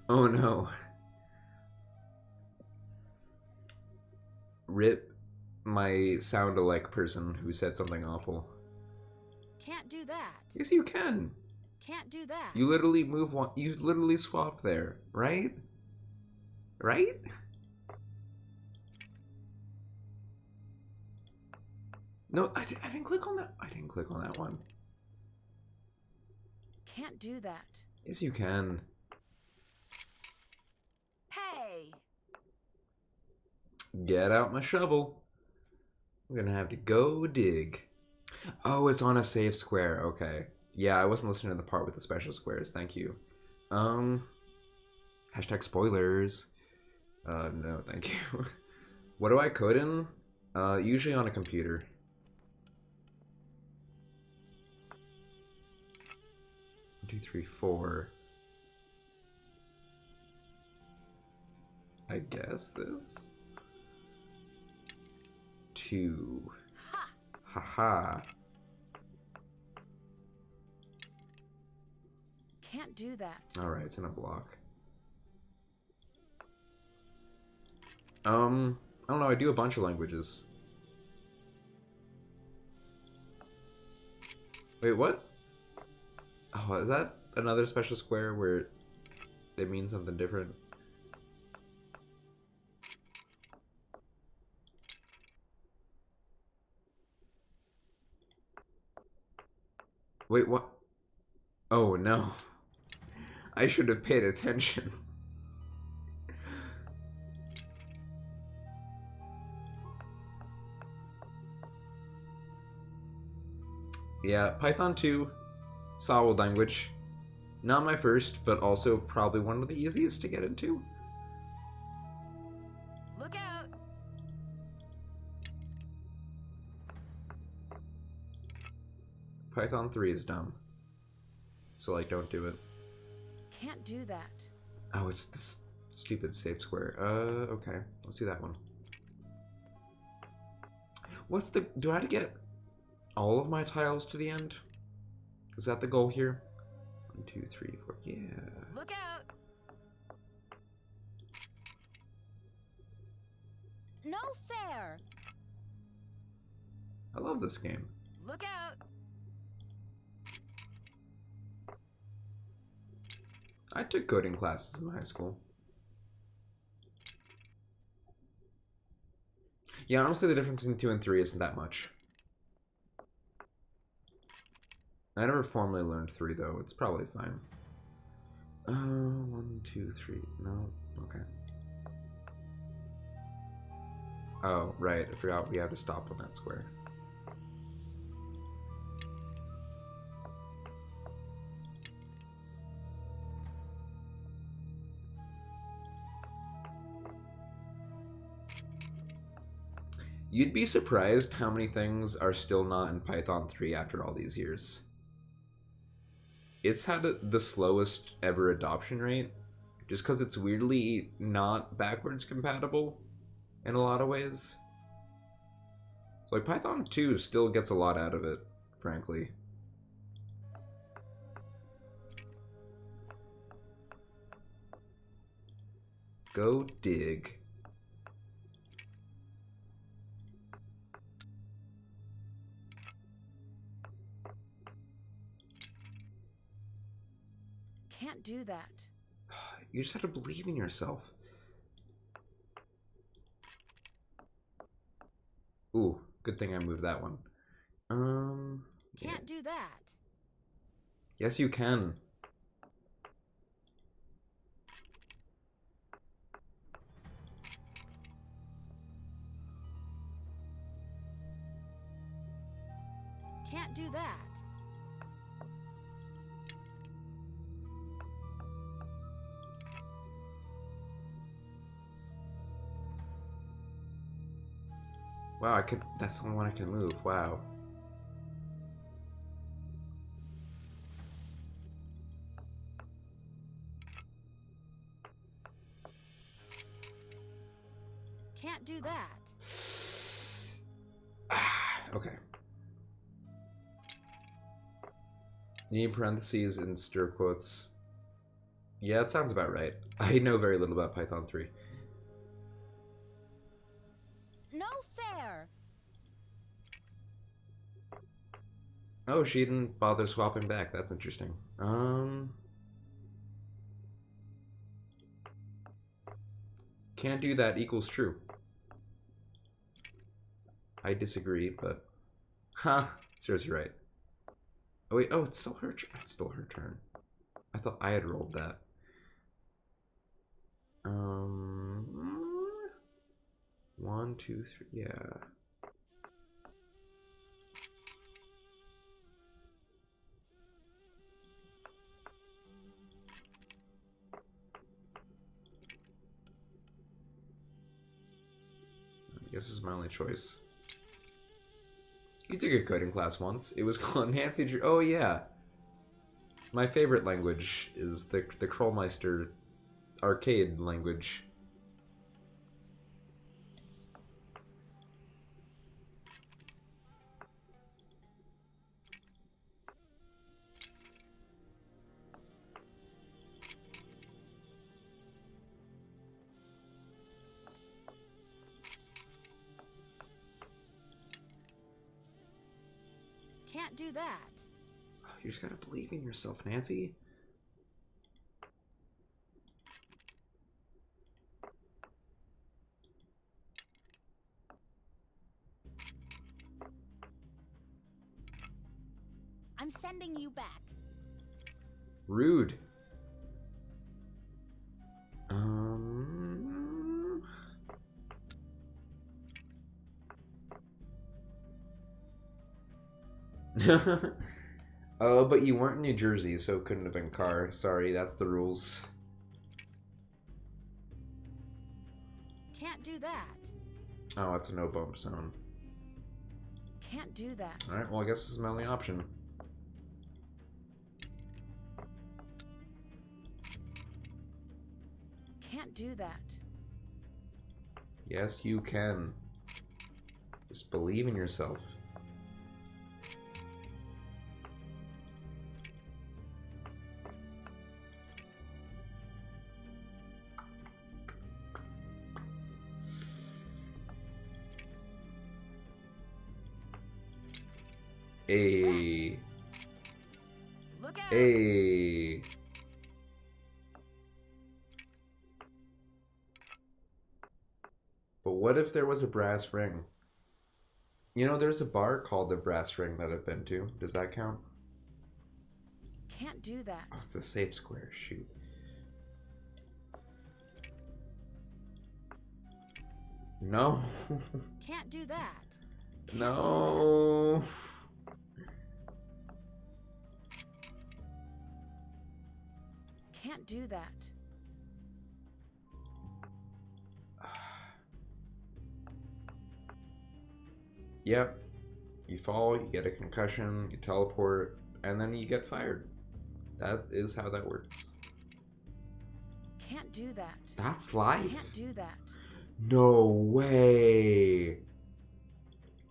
Oh no. Rip my sound-alike person who said something awful. Can't do that. Yes, you can. Can't do that. You literally move one. You literally swap there, right? Right? No, I didn't click on that. I didn't click on that one. Can't do that. Yes, you can. Hey! Get out my shovel. I'm gonna have to go dig. Oh, it's on a safe square. Okay. Yeah, I wasn't listening to the part with the special squares. Thank you. Hashtag spoilers. No, thank you. What do I code in? Usually on a computer. One, 2, 3, 4. I guess this. 2. Ha! Haha. Can't do that. Alright, it's in a block. I don't know, I do a bunch of languages. Wait, what? Oh, is that another special square where it means something different? Wait, what? Oh, no. I should have paid attention. Yeah, Python 2, solid language. Not my first, but also probably one of the easiest to get into. Look out! Python 3 is dumb. So, like, don't do it. Can't do that. Oh, it's this stupid safe square. Okay. Let's do that one. What's the... Do I have to get all of my tiles to the end? Is that the goal here? 1, 2, 3, 4. Yeah. Look out! No fair! I love this game. Look out! I took coding classes in high school. Yeah, honestly, the difference between 2 and 3 isn't that much. I never formally learned 3, though. It's probably fine. 1, 2, 3. No? Okay. Oh, right. I forgot we have to stop on that square. You'd be surprised how many things are still not in Python 3 after all these years. It's had the slowest ever adoption rate, just because it's weirdly not backwards compatible in a lot of ways. So like Python 2 still gets a lot out of it, frankly. Go dig. Can't do that. You just have to believe in yourself. Ooh, good thing I moved that one. Can't do that. Yes, you can. Can't do that. Wow, I could. That's the only one I can move. Wow. Can't do that. Okay. You need parentheses and stir quotes. Yeah, that sounds about right. I know very little about Python 3. No fair. Oh, she didn't bother swapping back. That's interesting. Can't do that equals true. I disagree, but... Huh. Seriously, right. Oh, wait. Oh, it's still her turn. It's still her turn. I thought I had rolled that. 1, 2, 3. Yeah. I guess this is my only choice. You took a coding class once. It was called Nancy. Oh yeah. My favorite language is the Krollmeister arcade language. Can't do that. You just gotta believe in yourself, Nancy. I'm sending you back. Rude. Oh, but you weren't in New Jersey, so it couldn't have been car. Sorry, that's the rules. Can't do that. Oh, it's a no bump zone. Can't do that. Alright, well I guess this is my only option. Can't do that. Yes, you can. Just believe in yourself. Hey. Look out. Hey. What if there was a brass ring? You know, there's a bar called the Brass Ring that I've been to. Does that count? Can't do that. Oh, it's a safe square. Shoot. No. Can't do that. Can't No. Can't do that. Yep. You fall, you get a concussion, you teleport, and then you get fired. That is how that works. Can't do that. That's life. Can't do that. No way.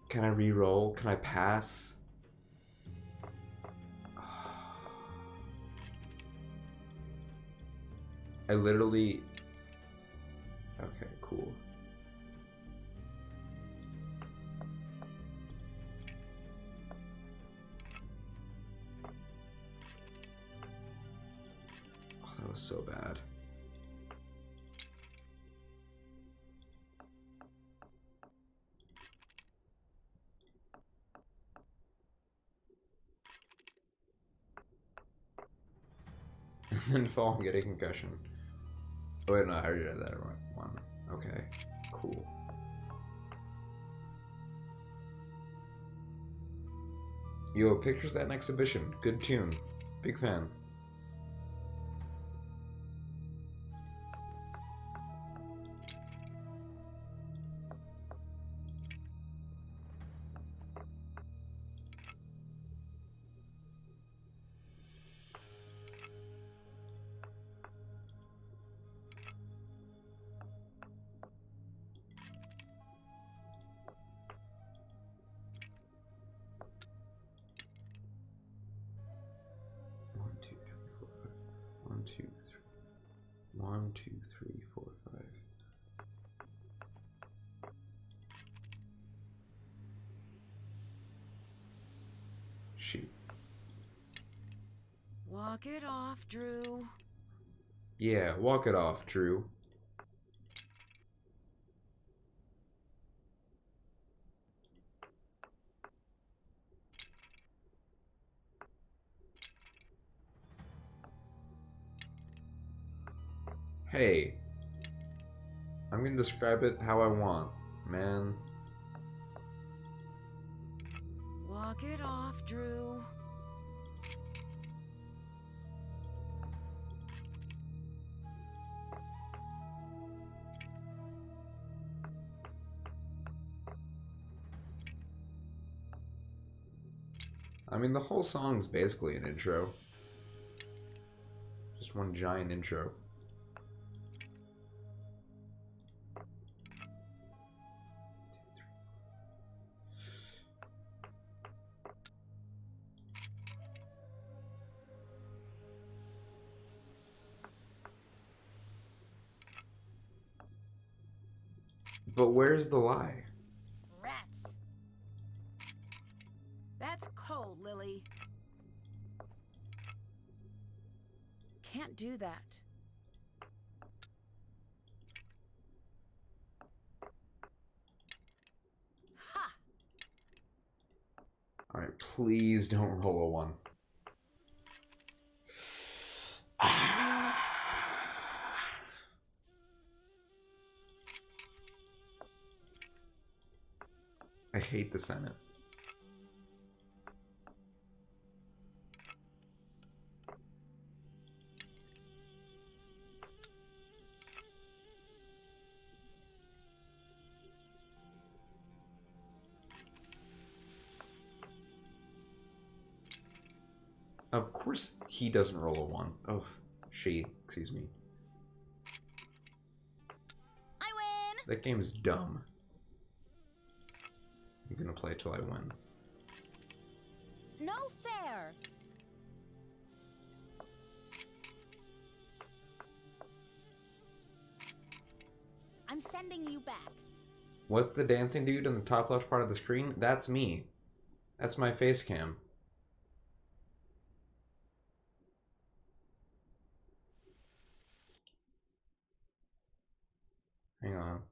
Can I re-roll? Can I pass? I literally... Okay, cool. Oh, that was so bad. And then fall and get a concussion. Oh wait, no, I already did that one. Okay, cool. Yo, pictures at an exhibition. Good tune. Big fan. One, two, three, four, five. Shoot. Walk it off, Drew. Yeah, walk it off, Drew. Hey. I'm gonna describe it how I want, man. Walk it off, Drew. I mean, the whole song's basically an intro. Just one giant intro. But where's the lie? Rats. That's cold, Lily. Can't do that. Ha! Alright, please don't roll a 1. I hate the Senate. Of course he doesn't roll a 1. Oh, she, excuse me. I win! That game's dumb. I'm gonna play till I win. No fair! I'm sending you back. What's the dancing dude in the top left part of the screen? That's me. That's my face cam. Hang on.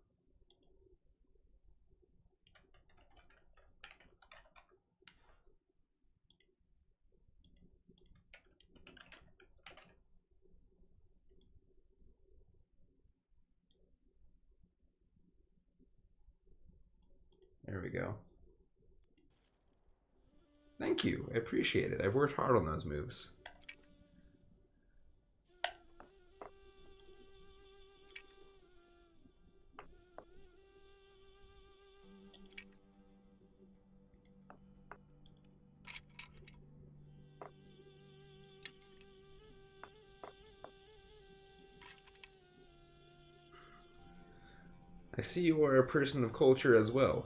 There we go. Thank you. I appreciate it. I've worked hard on those moves. I see you are a person of culture as well.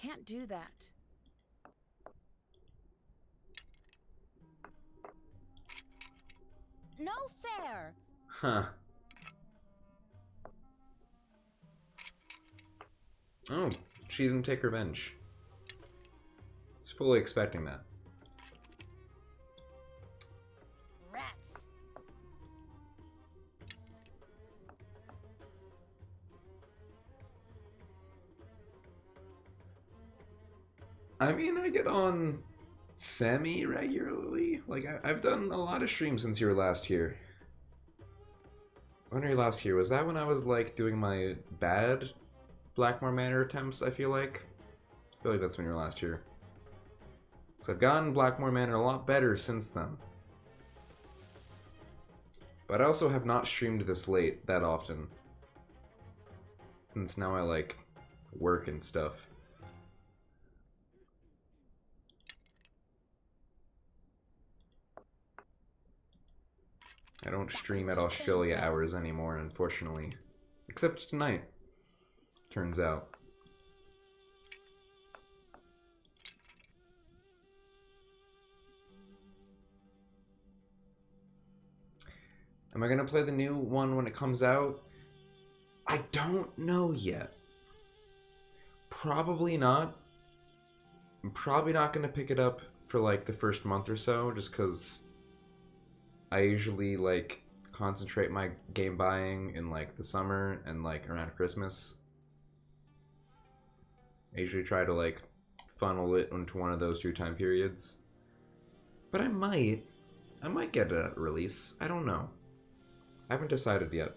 Can't do that. No fair! Huh. Oh, she didn't take revenge. I was fully expecting that. Rats! I mean, I get on semi-regularly. Like, I've done a lot of streams since you were last here. When were you last here? Was that when I was, like, doing my bad Blackmore Manor attempts, I feel like? I feel like that's when you were last here. So I've gotten Blackmore Manor a lot better since then. But I also have not streamed this late that often. Since now I, like, work and stuff. I don't stream at Australia hours anymore, unfortunately. Except tonight, turns out. Am I gonna play the new one when it comes out? I don't know yet. Probably not. I'm probably not gonna pick it up for like the first month or so, just because I usually like concentrate my game buying in like the summer and like around Christmas. I usually try to like funnel it into one of those two time periods. But I might get a release. I don't know. I haven't decided yet.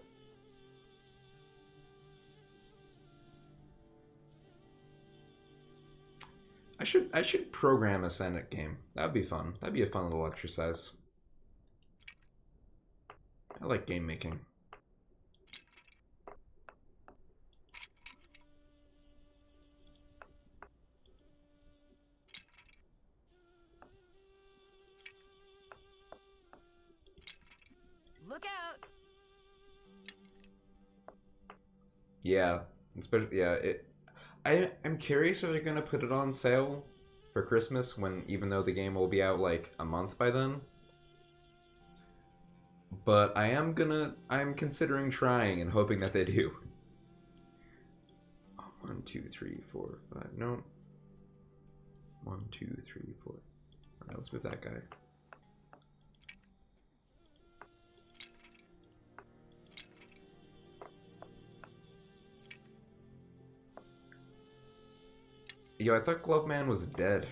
I should program a Senate game. That'd be fun. That'd be a fun little exercise. I like game making. Look out! Yeah, especially I'm curious if they're gonna put it on sale for Christmas when even though the game will be out like a month by then. But I'm considering trying and hoping that they do. 1, 2, 3, 4, 5. No. 1, 2, 3, 4. Alright, let's move that guy. Yo, I thought Glove Man was dead.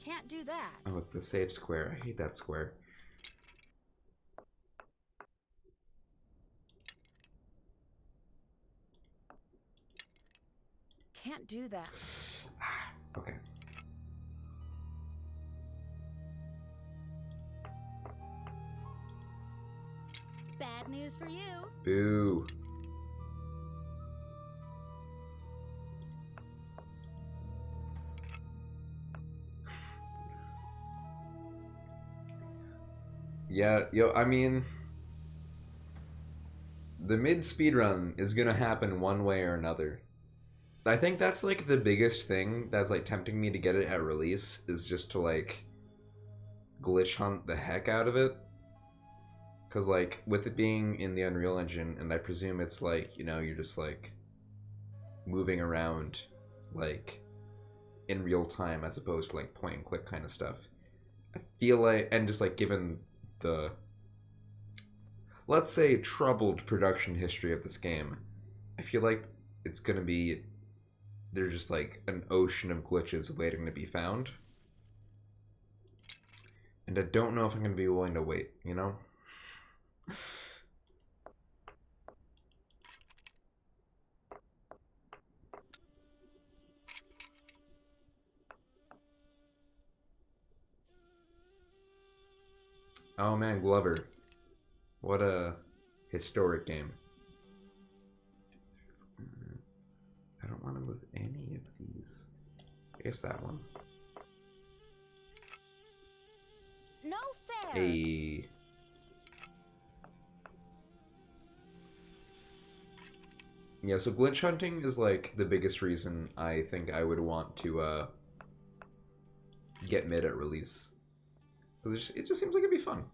Can't do that. Oh, it's the safe square. I hate that square. Can't do that. Okay. Bad news for you. Boo. Yeah, yo, I mean, the mid speedrun is gonna happen one way or another. I think that's like the biggest thing that's like tempting me to get it at release is just to like glitch hunt the heck out of it. Because, like, with it being in the Unreal Engine, and I presume it's like, you know, you're just, like, moving around, like, in real time as opposed to, like, point and click kind of stuff. I feel like, and just, like, given the, let's say, troubled production history of this game, I feel like it's gonna be, there's just, like, an ocean of glitches waiting to be found. And I don't know if I'm gonna be willing to wait, you know? Oh man, Glover. What a historic game. I don't want to move any of these. I guess that one. No fair. Hey. Yeah, so glitch hunting is like the biggest reason I think I would want to get mid at release. It just seems like it'd be fun.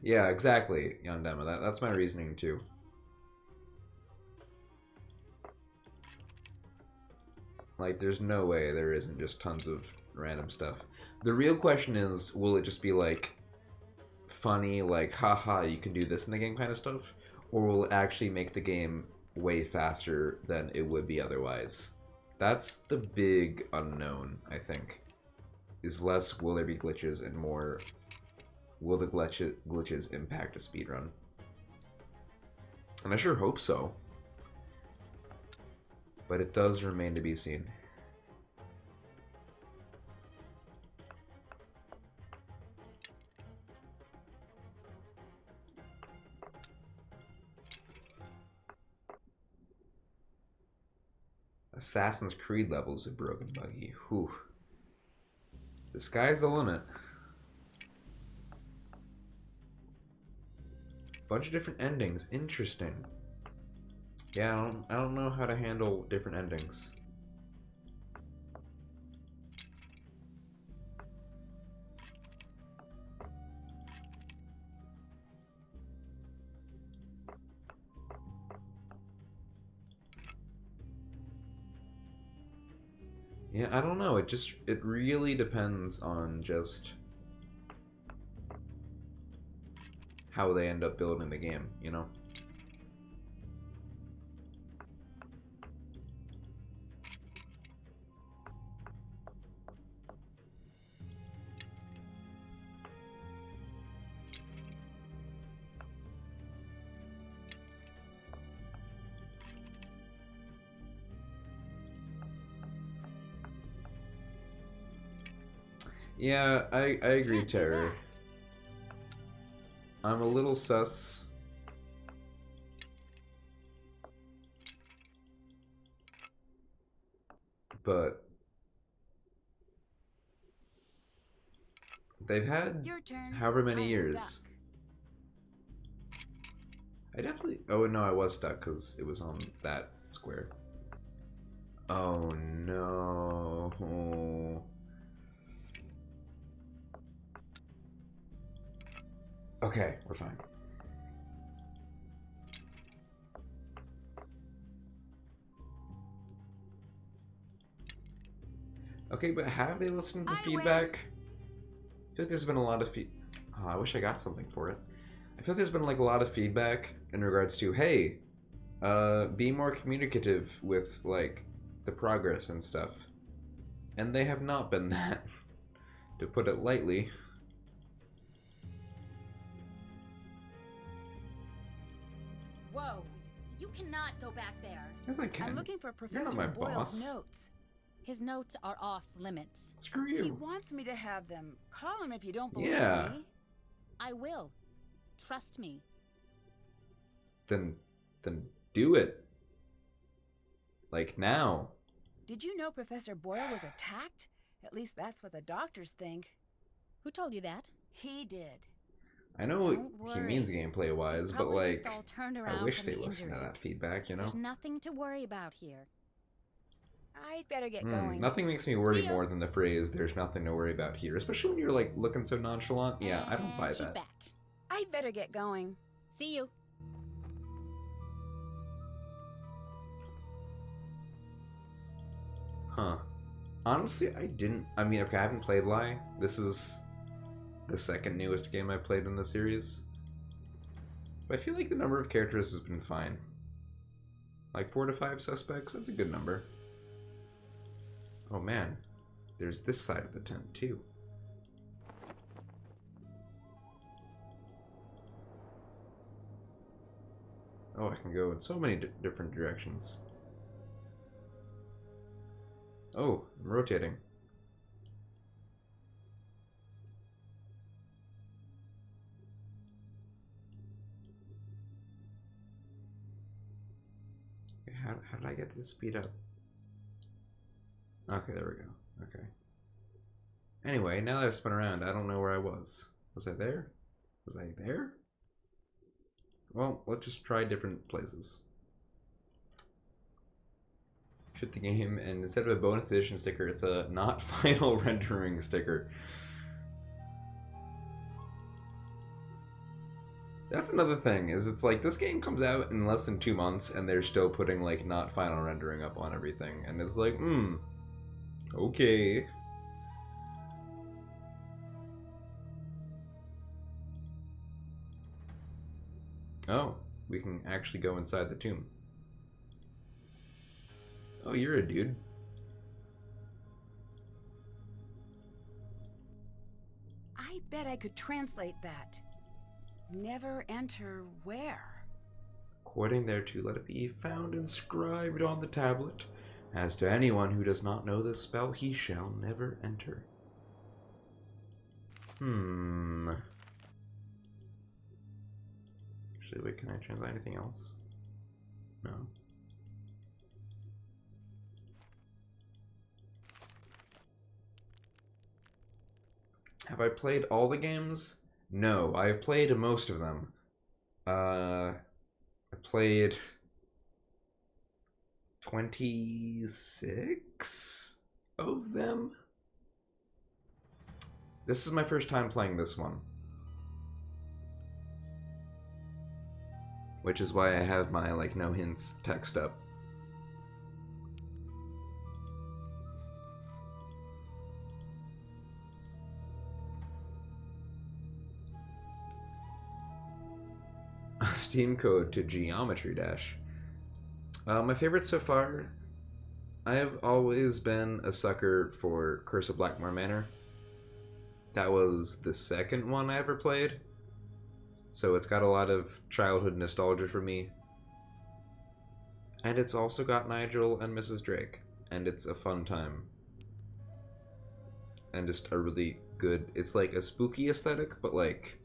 Yeah, exactly, Yandema. That's my reasoning too. Like, there's no way there isn't just tons of random stuff. The real question is, will it just be like funny, like, haha, you can do this in the game kind of stuff? Or will it actually make the game way faster than it would be otherwise? That's the big unknown, I think. Is less, will there be glitches, and more, will the glitches impact a speedrun? And I sure hope so. But it does remain to be seen. Assassin's Creed levels of Broken Buggy. Whew. The sky's the limit. Bunch of different endings. Interesting. Yeah, I don't know how to handle different endings. Yeah, I don't know. It really depends on just how they end up building the game, you know? Yeah, I agree, Terror. I'm a little sus. But they've had however many years. Stuck. I definitely... Oh, no, I was stuck because it was on that square. Oh, no. Okay, we're fine. Okay, but have they listened to feedback? I feel like there's been a lot of Oh, I wish I got something for it. I feel like there's been like a lot of feedback in regards to, hey, be more communicative with like the progress and stuff. And they have not been that, to put it lightly. Whoa, You cannot go back there. Yes, I can. I'm looking for You're not Professor my Boyle's boss. notes. His notes are off limits. Screw He you. wants me to have them. Call him if you don't believe Yeah. me. I will. Trust me. Then do it. Like now. Did you know Professor Boyle was attacked? At least that's what the doctors think. Who told you that? He did. I know Don't what he worry. means gameplay wise, He's but probably like, just all turned I around wish from they the listened to injury. that feedback, you know? There's nothing to worry about here. I'd better get going. Nothing makes me worry See ya. more than the phrase, there's nothing to worry about here. Especially when you're like looking so nonchalant. Yeah, I don't buy And she's that. back. I'd better get going. See you. Huh. Honestly, I mean, okay, I haven't played Lie. This is the second newest game I've played in the series. But I feel like the number of characters has been fine. Like 4 to 5 suspects, that's a good number. Oh man, there's this side of the tent too. Oh, I can go in so many different directions. Oh, I'm rotating. Okay, how did I get this speed up? Okay, there we go. Okay. Anyway, now that I've spun around, I don't know where I was. Was I there? Was I there? Well, let's just try different places. Shoot the game, and instead of a bonus edition sticker, it's a not final rendering sticker. That's another thing, is it's like this game comes out in less than 2 months and they're still putting like not final rendering up on everything, and it's like, okay. Oh, we can actually go inside the tomb. Oh, you're a dude. I bet I could translate that. Never enter where? According thereto, let it be found inscribed on the tablet. As to anyone who does not know this spell, he shall never enter. Actually, wait, can I translate anything else? No. Have I played all the games? No, I've played most of them. I've played 26 of them. This is my first time playing this one. Which is why I have my, like, no hints text up. Steam code to Geometry Dash. My favorite so far, I have always been a sucker for Curse of Blackmore Manor. That was the second one I ever played, so it's got a lot of childhood nostalgia for me. And it's also got Nigel and Mrs. Drake, and it's a fun time. And just a really good, it's like a spooky aesthetic, but like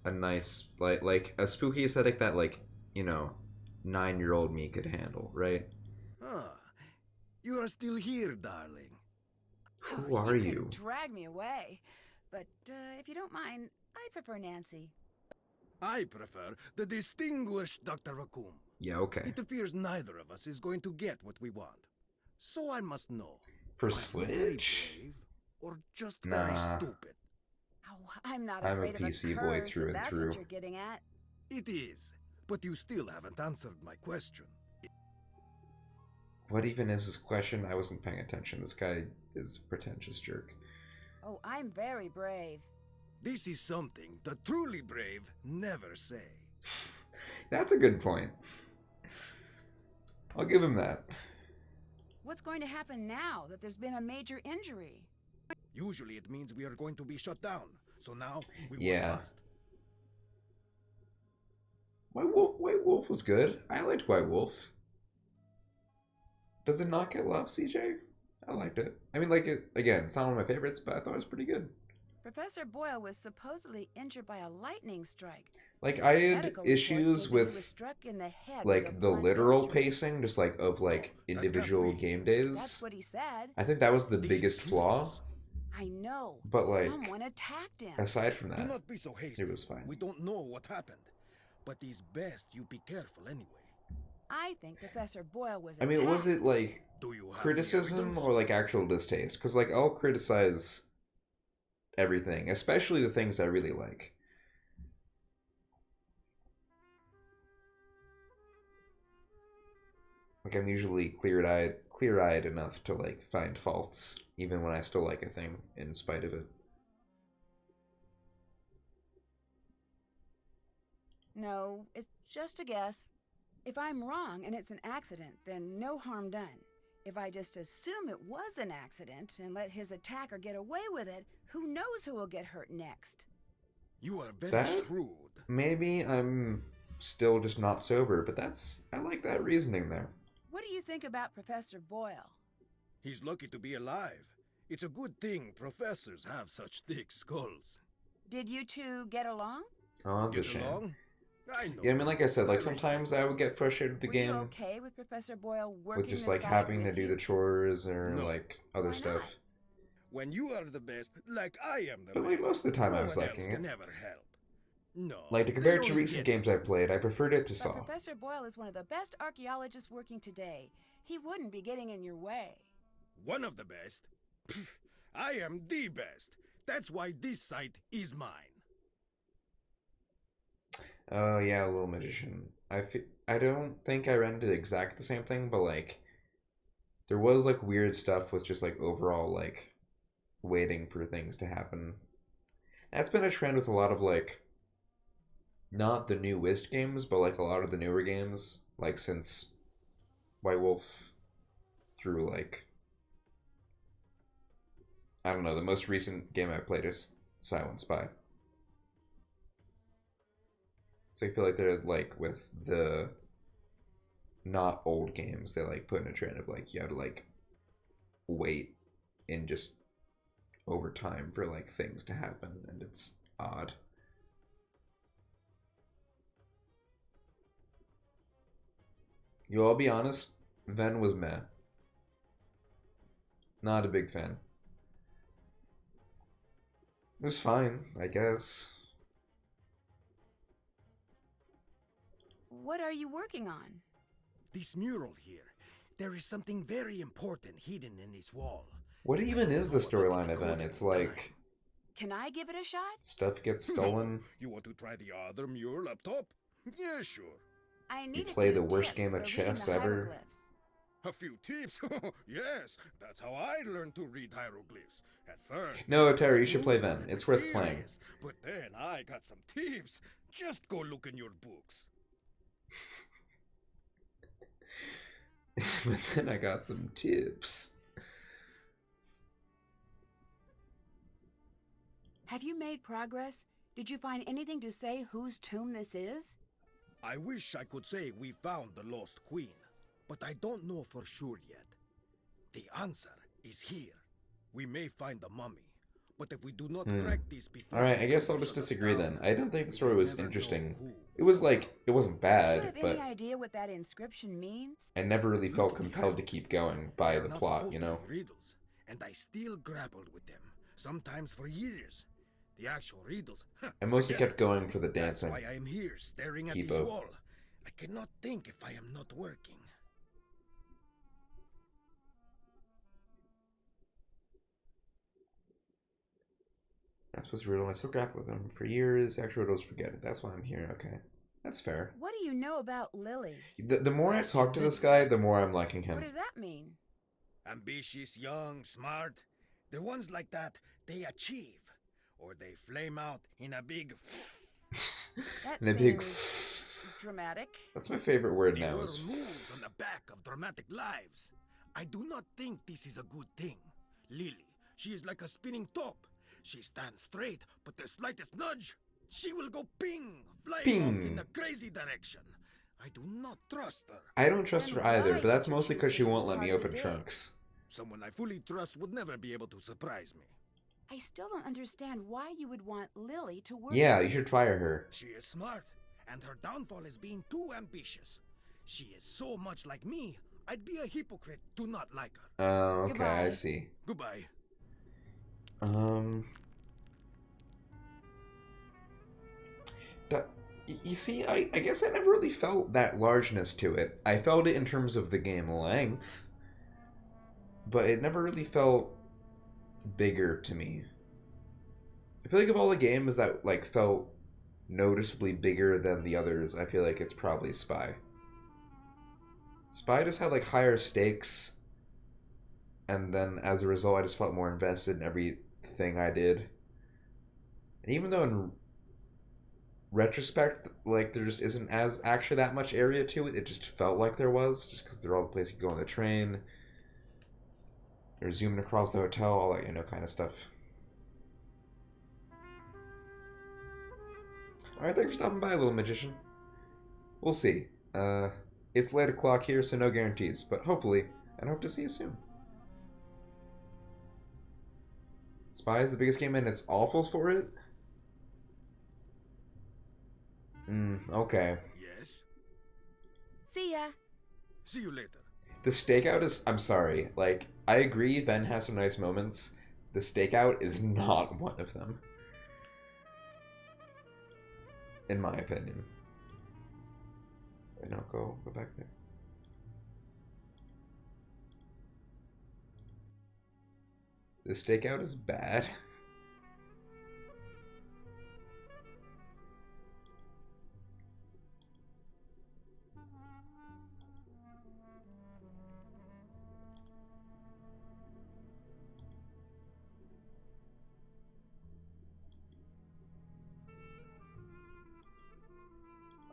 a nice, like a spooky aesthetic that, like, you know, 9-year-old me could handle, right? Ah, you are still here, darling. Who are You you? can drag me away. But if you don't mind, I prefer Nancy. I prefer the distinguished Dr. Raccoon. Yeah, okay. It appears neither of us is going to get what we want. So I must know. For am I very Switch? brave or just very Nah. stupid? Oh, I'm not I'm a afraid of PC a boy curse, through if and that's through. what you're getting at. It is, but you still haven't answered my question. What even is this question? I wasn't paying attention. This guy is a pretentious jerk. Oh, I'm very brave. This is something the truly brave never say. That's a good point. I'll give him that. What's going to happen now that there's been a major injury? Usually it means we are going to be shut down. So now we Yeah. work fast. White Wolf was good. I liked White Wolf. Does it not get love, CJ? I liked it. I mean, like, it again, it's not one of my favorites, but I thought it was pretty good. Professor Boyle was supposedly injured by a lightning strike. Like, I had Medical reports issues stated he was with, struck in the head with a like, the blunt literal instrument. pacing, just, like, of, like, individual can't be. game days. That's what he said. I think that was the These biggest flaw. fools. I know. But, like, someone attacked him. Aside from Do that, not be so hasty. it was fine. We don't know what happened. But it's best you be careful anyway. I think Professor Boyle was I attacked. mean, was it, like, Do you have any criticism evidence? or, like, actual distaste? Because, like, I'll criticize everything, especially the things I really like. Like, I'm usually clear-eyed enough to, like, find faults, even when I still like a thing, in spite of it. No, it's just a guess. If I'm wrong and it's an accident, then no harm done. If I just assume it was an accident and let his attacker get away with it, who knows who will get hurt next? You are very That- shrewd. Maybe I'm still just not sober, but I like that reasoning there. What do you think about Professor Boyle? He's lucky to be alive. It's a good thing professors have such thick skulls. Did you two get along? Oh, that's a Get shame. along? I know. Yeah, I mean, like I said, like, I respect sometimes I would get frustrated with the Were game. you okay with Professor Boyle working With just the like site having to with do you? the chores or No. like other Why stuff. not? When you are the best, like I am the But best, like most of the time no I was one else liking can it. ever help. No. Like to they compare it to only recent get games I've played, I preferred it to But Saw. Professor Boyle is one of the best archaeologists working today. He wouldn't be getting in your way. one of the best. Pff, I am the best. That's why this site is mine. Oh yeah, Little Magician. I don't think I ran into exactly the same thing, but like there was like weird stuff with just like overall like waiting for things to happen. That's been a trend with a lot of like not the newest games, but like a lot of the newer games, like since White Wolf through like I don't know, the most recent game I played is Silent Spy. So I feel like they're like with the not old games, they like put in a trend of like you have to like wait in just over time for like things to happen, and it's odd. You'll all be honest, Ven was meh. Not a big fan. It was fine, I guess. What are you working on? This mural here. There is something very important hidden in this wall. What even is the storyline of Ven? It's like Can I give it a shot? stuff gets stolen. You want to try the other mural up top? Yeah, sure. I need a play few the worst tips game for of reading chess the ever. hieroglyphs. A few tips? Yes, that's how I learned to read hieroglyphs. At first. No, Terry, you should play Ven. It's worth playing. Mysterious, but then I got some tips. Just go look in your books. But then I got some tips. Have you made progress? Did you find anything to say whose tomb this is? I wish I could say we found the lost queen, but I don't know for sure yet. The answer is here. We may find the mummy, but if we do not crack this before... Alright, I guess I'll just disagree then. I don't think the story was interesting. It was like, it wasn't Do you bad, have but any idea what that inscription means? I never really felt compelled to keep going by the plot, you know? Riddles, and I still grappled with them, sometimes for years. The actual riddles... I mostly forget. kept going for the That's dancing. why I am here, staring at Keep this up. wall. I cannot think if I am not working. I'm supposed to riddle, I still grapple with them. For years, actual riddles forget it. That's why I'm here, okay. That's fair. What do you know about Lily? The more I talk to this guy, the more I'm liking him. What does that mean? Ambitious, young, smart. The ones like that, they achieve. Or they flame out in a big... That And a big seems dramatic. That's my favorite word The now world is moves on the back of dramatic lives. I do not think this is a good thing. Lily, she is like a spinning top. She stands straight, but the slightest nudge, She will go ping, flying Ping. off in a crazy direction. I do not trust her. I don't trust Then her either, why but that's did you mostly because choose she her won't for let me part of open the day? trunks. Someone I fully trust would never be able to surprise me. I still don't understand why you would want Lily to work Yeah, with you should fire her. She is smart, and her downfall is being too ambitious. She is so much like me, I'd be a hypocrite to not like her. Oh, okay, I Goodbye. see. Goodbye. That, you see, I guess I never really felt that largeness to it. I felt it in terms of the game length, but it never really felt bigger to me. I feel like of all the games that like felt noticeably bigger than the others, I feel like it's probably Spy. Spy just had like higher stakes, and then as a result, I just felt more invested in everything I did. And even though in retrospect, like there just isn't as actually that much area to it, it just felt like there was, just because they're all the places you go on the train. They're zooming across the hotel, all that kind of stuff. Alright, thanks for stopping by, little magician. We'll see. It's late o'clock here, so no guarantees, but hopefully, and hope to see you soon. Spy is the biggest game and it's awful for it? Okay. Yes? See ya. See you later. The stakeout is... I'm sorry. Like, I agree Ben has some nice moments. The stakeout is not one of them. In my opinion. Wait, no, go back there. The stakeout is bad.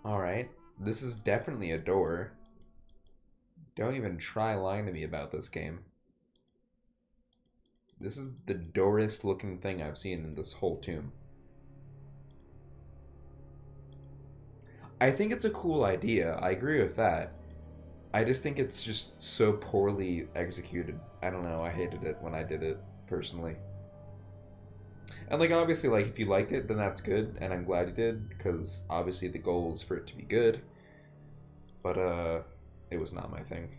Alright, this is definitely a door. Don't even try lying to me about this game. This is the doorest looking thing I've seen in this whole tomb. I think it's a cool idea, I agree with that. I just think it's just so poorly executed. I don't know, I hated it when I did it, personally. And like obviously like if you liked it then that's good and I'm glad you did because obviously the goal is for it to be good, but it was not my thing.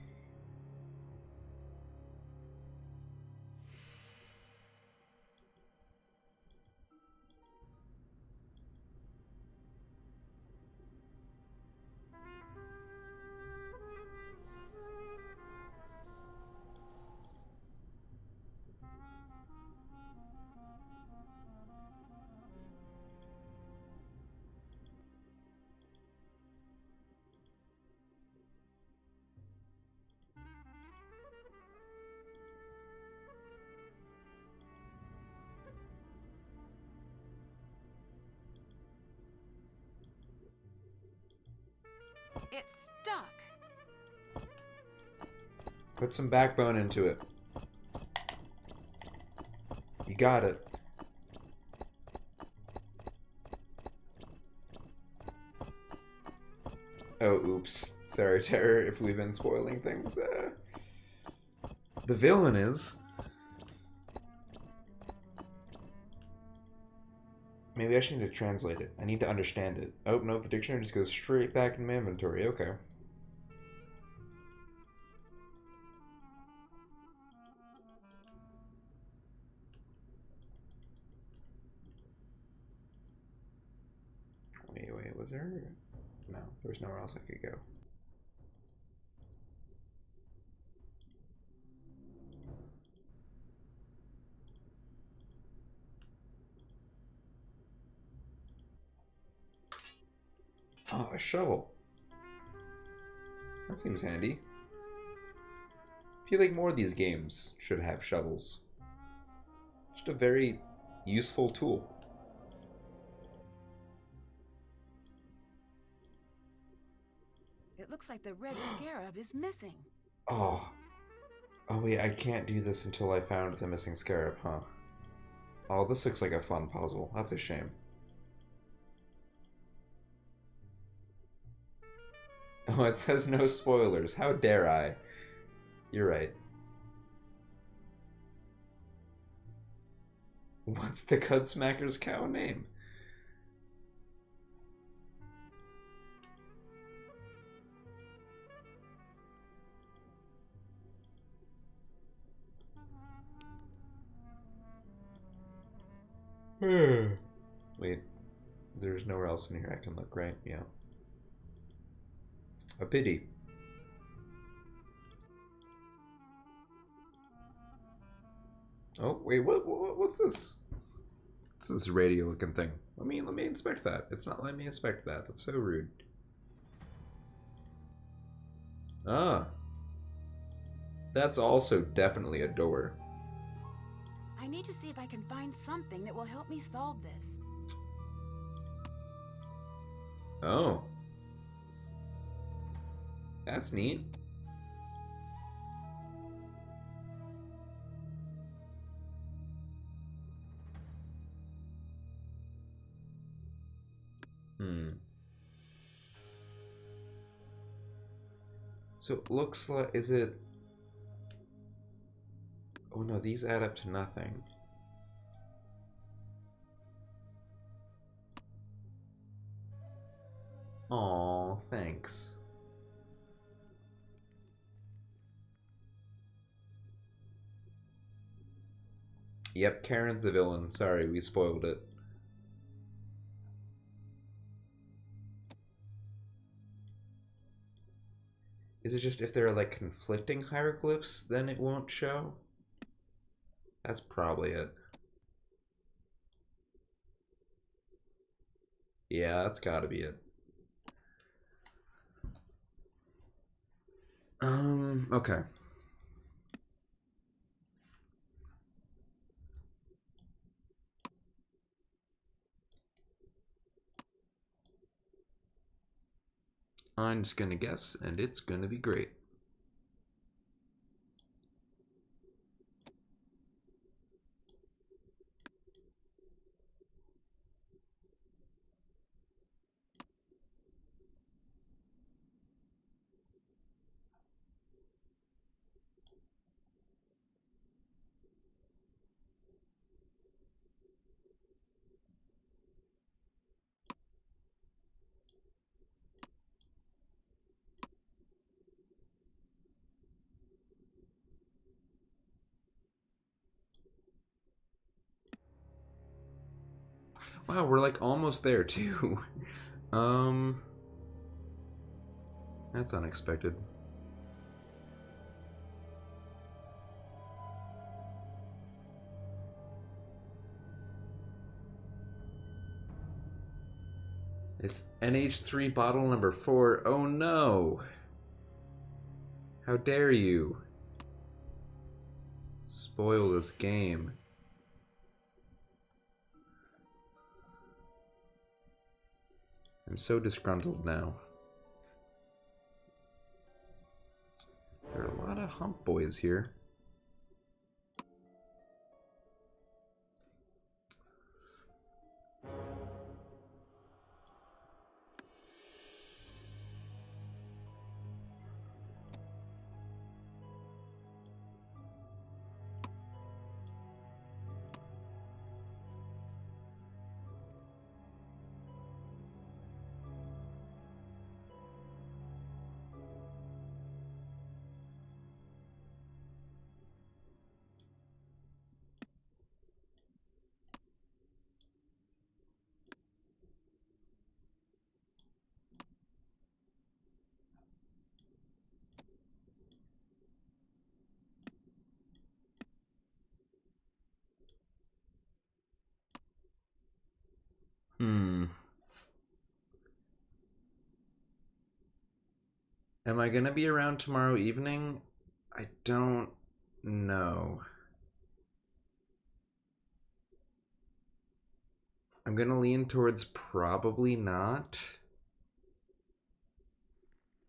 It's stuck. Put some backbone into it. You got it. Oh, oops. Sorry, Terror, if we've been spoiling things. The villain is... Maybe I should need to translate it. I need to understand it. Oh, no, the dictionary just goes straight back in my inventory. Okay. Wait, was there... No, there was nowhere else I could go. Oh, a shovel. That seems handy. I feel like more of these games should have shovels. Just a very useful tool. It looks like the red scarab is missing. Oh. Oh wait, I can't do this until I found the missing scarab, huh? Oh, this looks like a fun puzzle. That's a shame. Oh, it says no spoilers. How dare I? You're right. What's the Cudsmacker's cow name? Wait, there's nowhere else in here I can look, right? Yeah. A pity. Oh, wait, what's this? What's this radio looking thing? Let me inspect that. It's not letting me inspect that. That's so rude. Ah. That's also definitely a door. I need to see if I can find something that will help me solve this. Oh. That's neat. So it looks like, is it... Oh no, these add up to nothing. Aw, thanks. Yep, Karen's the villain. Sorry, we spoiled it. Is it just if there are like conflicting hieroglyphs, then it won't show? That's probably it. Yeah, that's gotta be it. Okay. I'm just gonna guess, and it's gonna be great. Wow, we're like almost there too. That's unexpected. It's NH3 bottle number 4. Oh no! How dare you spoil this game. I'm so disgruntled now. There are a lot of hump boys here. Am I gonna be around tomorrow evening? I don't know. I'm gonna lean towards probably not.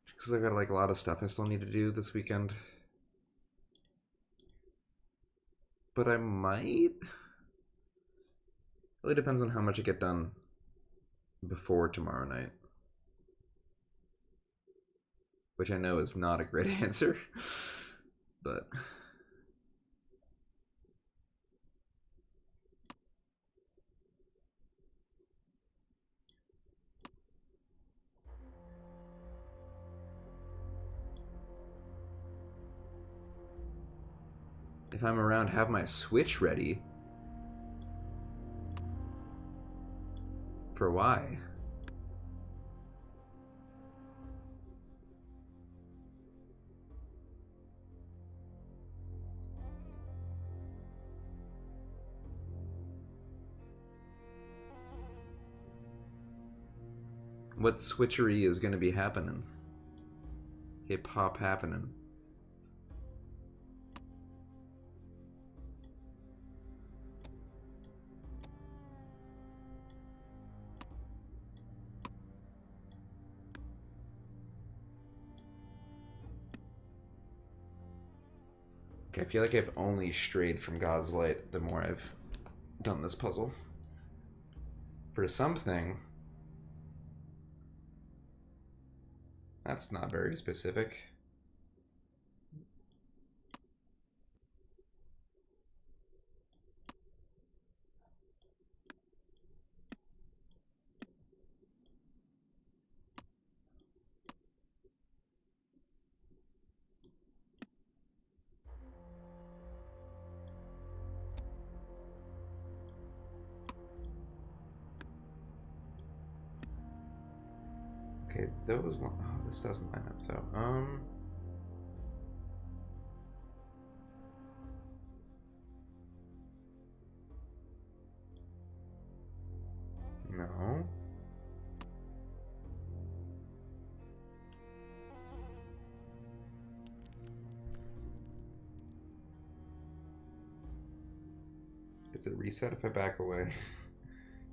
Because I've got like a lot of stuff I still need to do this weekend. But I might. Really depends on how much I get done before tomorrow night. which I know is not a great answer, but... If I'm around, have my Switch ready. For why? What switchery is going to be happening? Hip hop happening. Okay, I feel like I've only strayed from God's light the more I've done this puzzle. For something, that's not very specific. Okay, those. Oh, this doesn't line up though. No. Does it reset if I back away?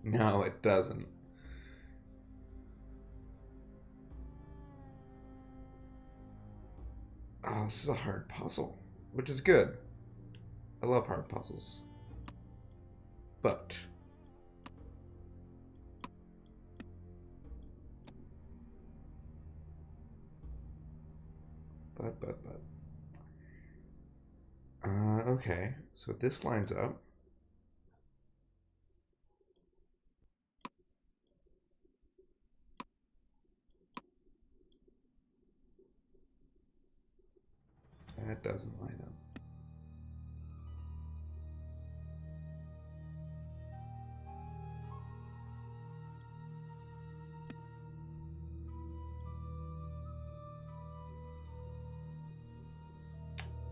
No, it doesn't. Oh, this is a hard puzzle, which is good. I love hard puzzles. But okay, so this lines up. That doesn't line up.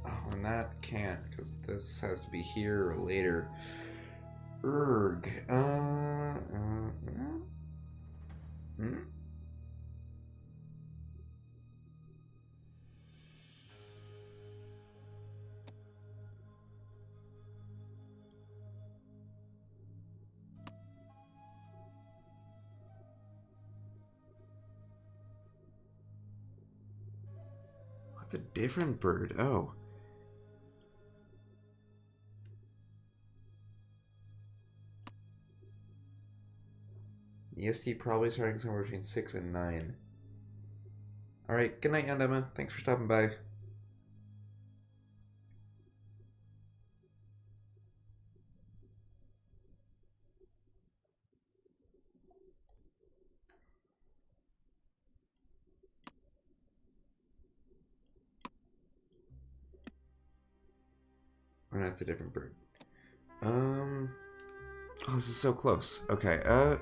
Oh, and that can't, because this has to be here or later. Erg. What's a different bird? Oh. EST probably starting somewhere between 6 and 9. Alright, good night, Aunt Emma. Thanks for stopping by. Oh, that's a different bird. Oh, this is so close. Okay, Oh,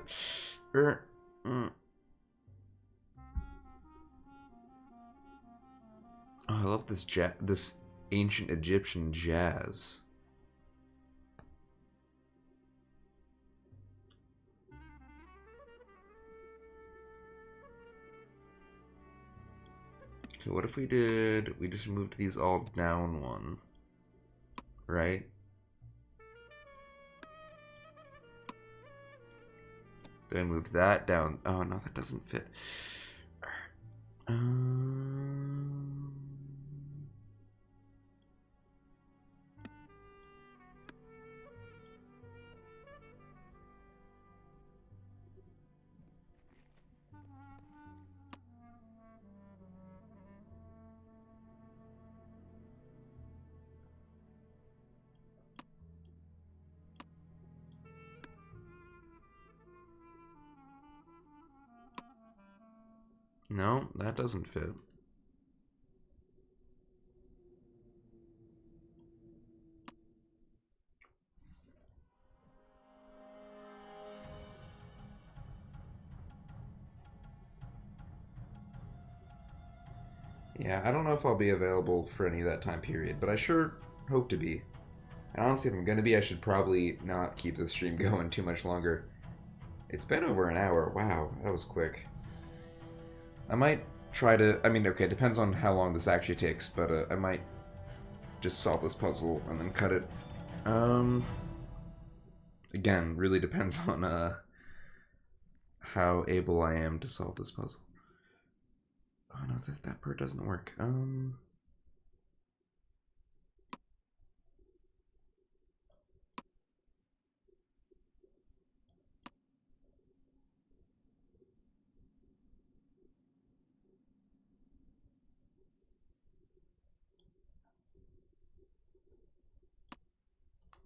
I love this this ancient Egyptian jazz. Okay, what if we just moved these all down one, right? Then I moved that down. Oh no, that doesn't fit. No, that doesn't fit. Yeah, I don't know if I'll be available for any of that time period, but I sure hope to be. And honestly, if I'm gonna be, I should probably not keep the stream going too much longer. It's been over an hour. Wow, that was quick. I might try to... I mean, okay, it depends on how long this actually takes, but I might just solve this puzzle and then cut it. Again, really depends on how able I am to solve this puzzle. Oh no, that part doesn't work. I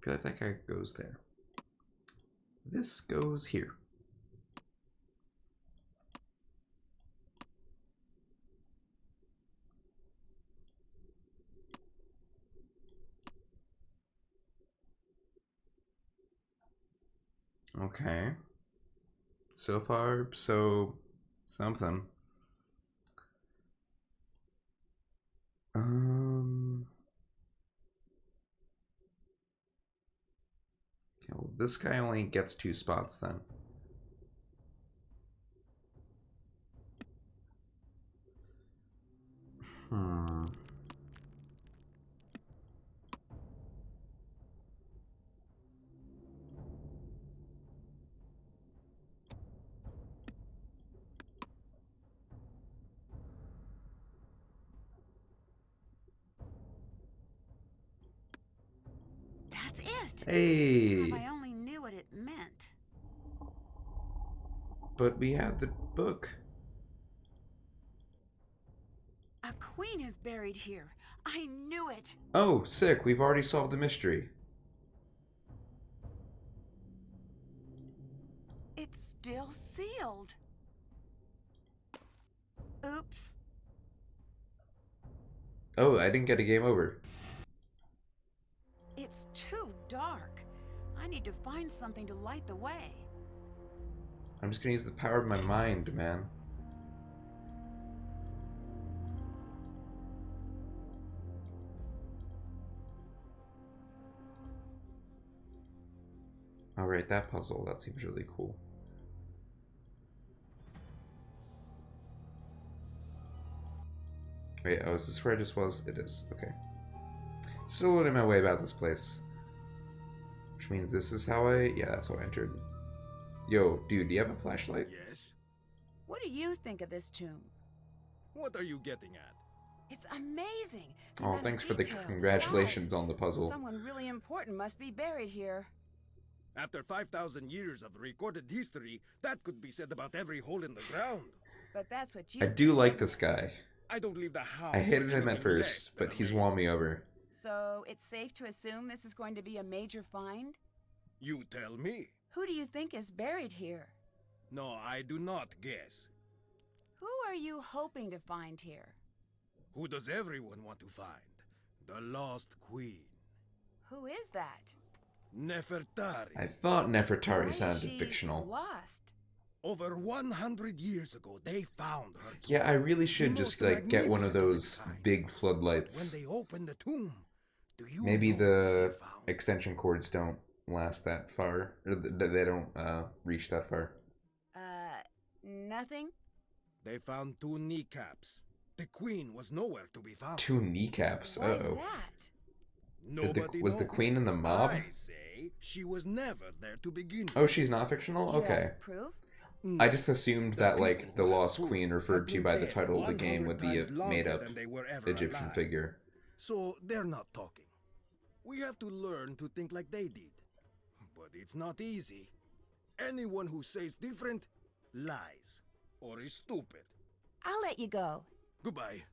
feel like that guy goes there. This goes here. Okay. So far, so something. Okay, well, this guy only gets 2 spots then. That's it. Hey! If I only knew what it meant. But we have the book. A queen is buried here. I knew it. Oh, sick. We've already solved the mystery. It's still sealed. Oops. Oh, I didn't get a game over. It's too dark. I need to find something to light the way. I'm just gonna use the power of my mind, man. Alright, that puzzle. That seems really cool. Wait, oh, is this where I just was? It is. Okay. Still learning my way about this place. Which means this is how I... Yeah, that's how I entered. Yo, dude, do you have a flashlight? Yes? What do you think of this tomb? What are you getting at? It's amazing. The Oh, amount of thanks for the detail, congratulations size. on the puzzle. Someone really important must be buried here. After 5,000 years of recorded history, that could be said about every hole in the ground. But that's what you I think, do like isn't this it? guy. I don't leave the house. I hated for him at anything first, less than but he's amazing. won me over. So it's safe to assume this is going to be a major find? You tell me. Who do you think is buried here? No, I do not guess. Who are you hoping to find here? Who does everyone want to find? The lost queen. Who is that? Nefertari. I thought Why Nefertari is sounded she fictional. lost? Over 100 years ago, they found her. Yeah, I really should The just most like get one of magnificent of those its kind. big When floodlights. they opened the tomb, do you Maybe know what the they found? extension cords don't last that far, or they don't reach that far. Nothing? They found 2 kneecaps. The queen was nowhere to be found. 2 kneecaps. Why is Uh-oh. that? Nobody Was the knows. queen in the mob? I say she was never there to begin with. Oh, she's not fictional? Do you Okay. have proof? I just assumed that, The like, people the who have Lost proof Queen have referred to been by the dead title of the game 100 would be a times longer made-up than they were ever Egyptian alive. figure. So they're not talking. We have to learn to think like they did. But it's not easy. Anyone who says different lies or is stupid. I'll let you go. Goodbye.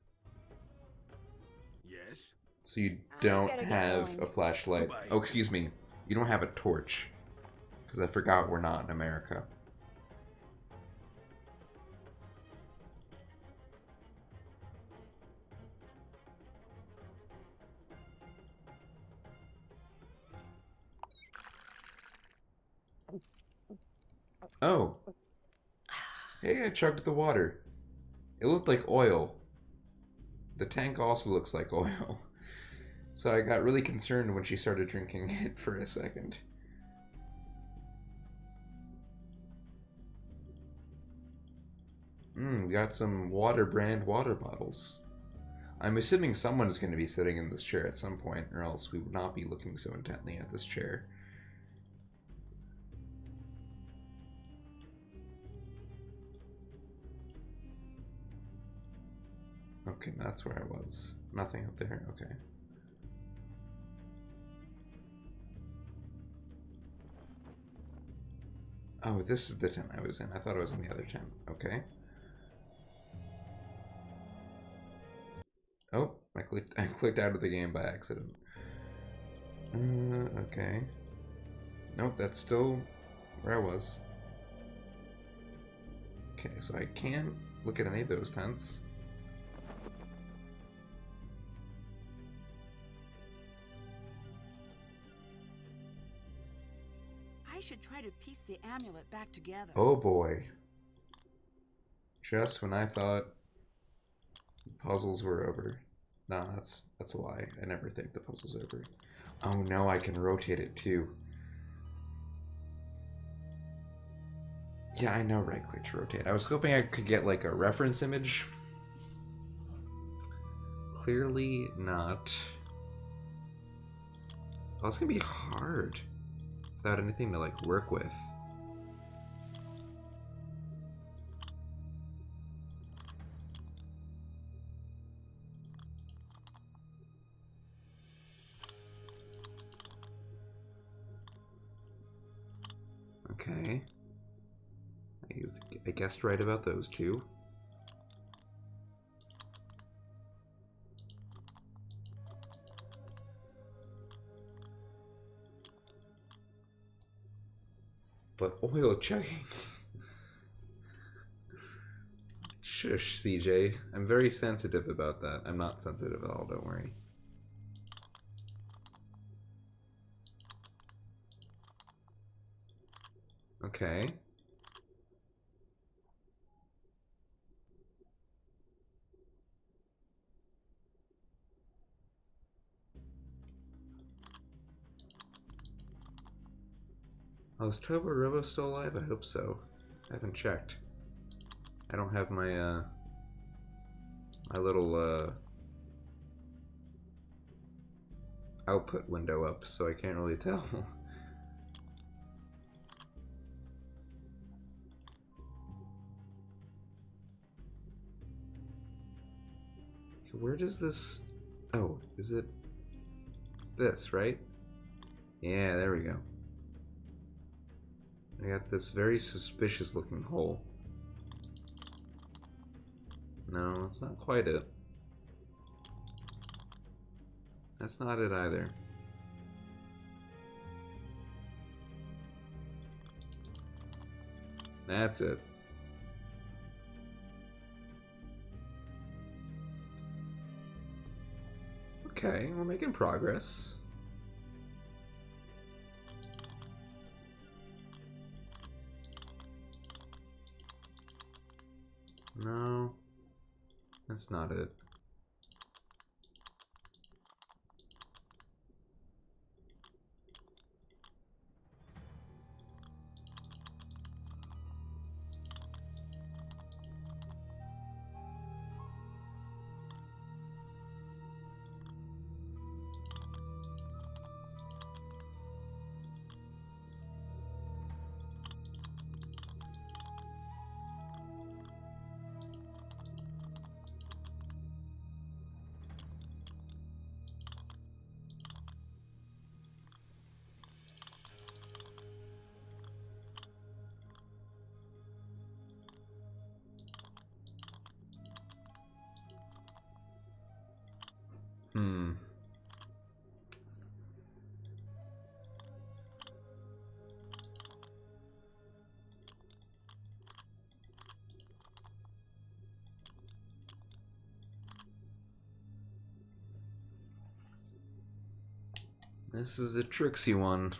Yes? So you I don't better get have going. a flashlight. Goodbye. Oh, excuse me. You don't have a torch. Because I forgot we're not in America. Oh. Hey, I chugged the water. It looked like oil. The tank also looks like oil. So I got really concerned when she started drinking it for a second. We got some water brand water bottles. I'm assuming someone's going to be sitting in this chair at some point, or else we would not be looking so intently at this chair. Okay, that's where I was. Nothing up there, okay. Oh, this is the tent I was in. I thought I was in the other tent. Okay. Oh, I clicked out of the game by accident. Okay. Nope, that's still where I was. Okay, so I can't look at any of those tents. I should try to piece the amulet back together. Oh boy. Just when I thought puzzles were over. No, that's a lie. I never think the puzzle's over. Oh no, I can rotate it too. Yeah, I know right click to rotate. I was hoping I could get like a reference image. Clearly not. Oh, it's gonna be hard without anything to like work with. Okay. I guessed right about those two. But oil chugging. Shush, CJ. I'm very sensitive about that. I'm not sensitive at all, don't worry. Okay. Oh, is Tobo Robo still alive? I hope so. I haven't checked. I don't have my, my little, output window up, so I can't really tell. Where does this... Oh, is it... It's this, right? Yeah, there we go. I got this very suspicious looking hole. No, that's not quite it. That's not it either. That's it. Okay, we're making progress. No, that's not it. Hmm. This is a tricksy one.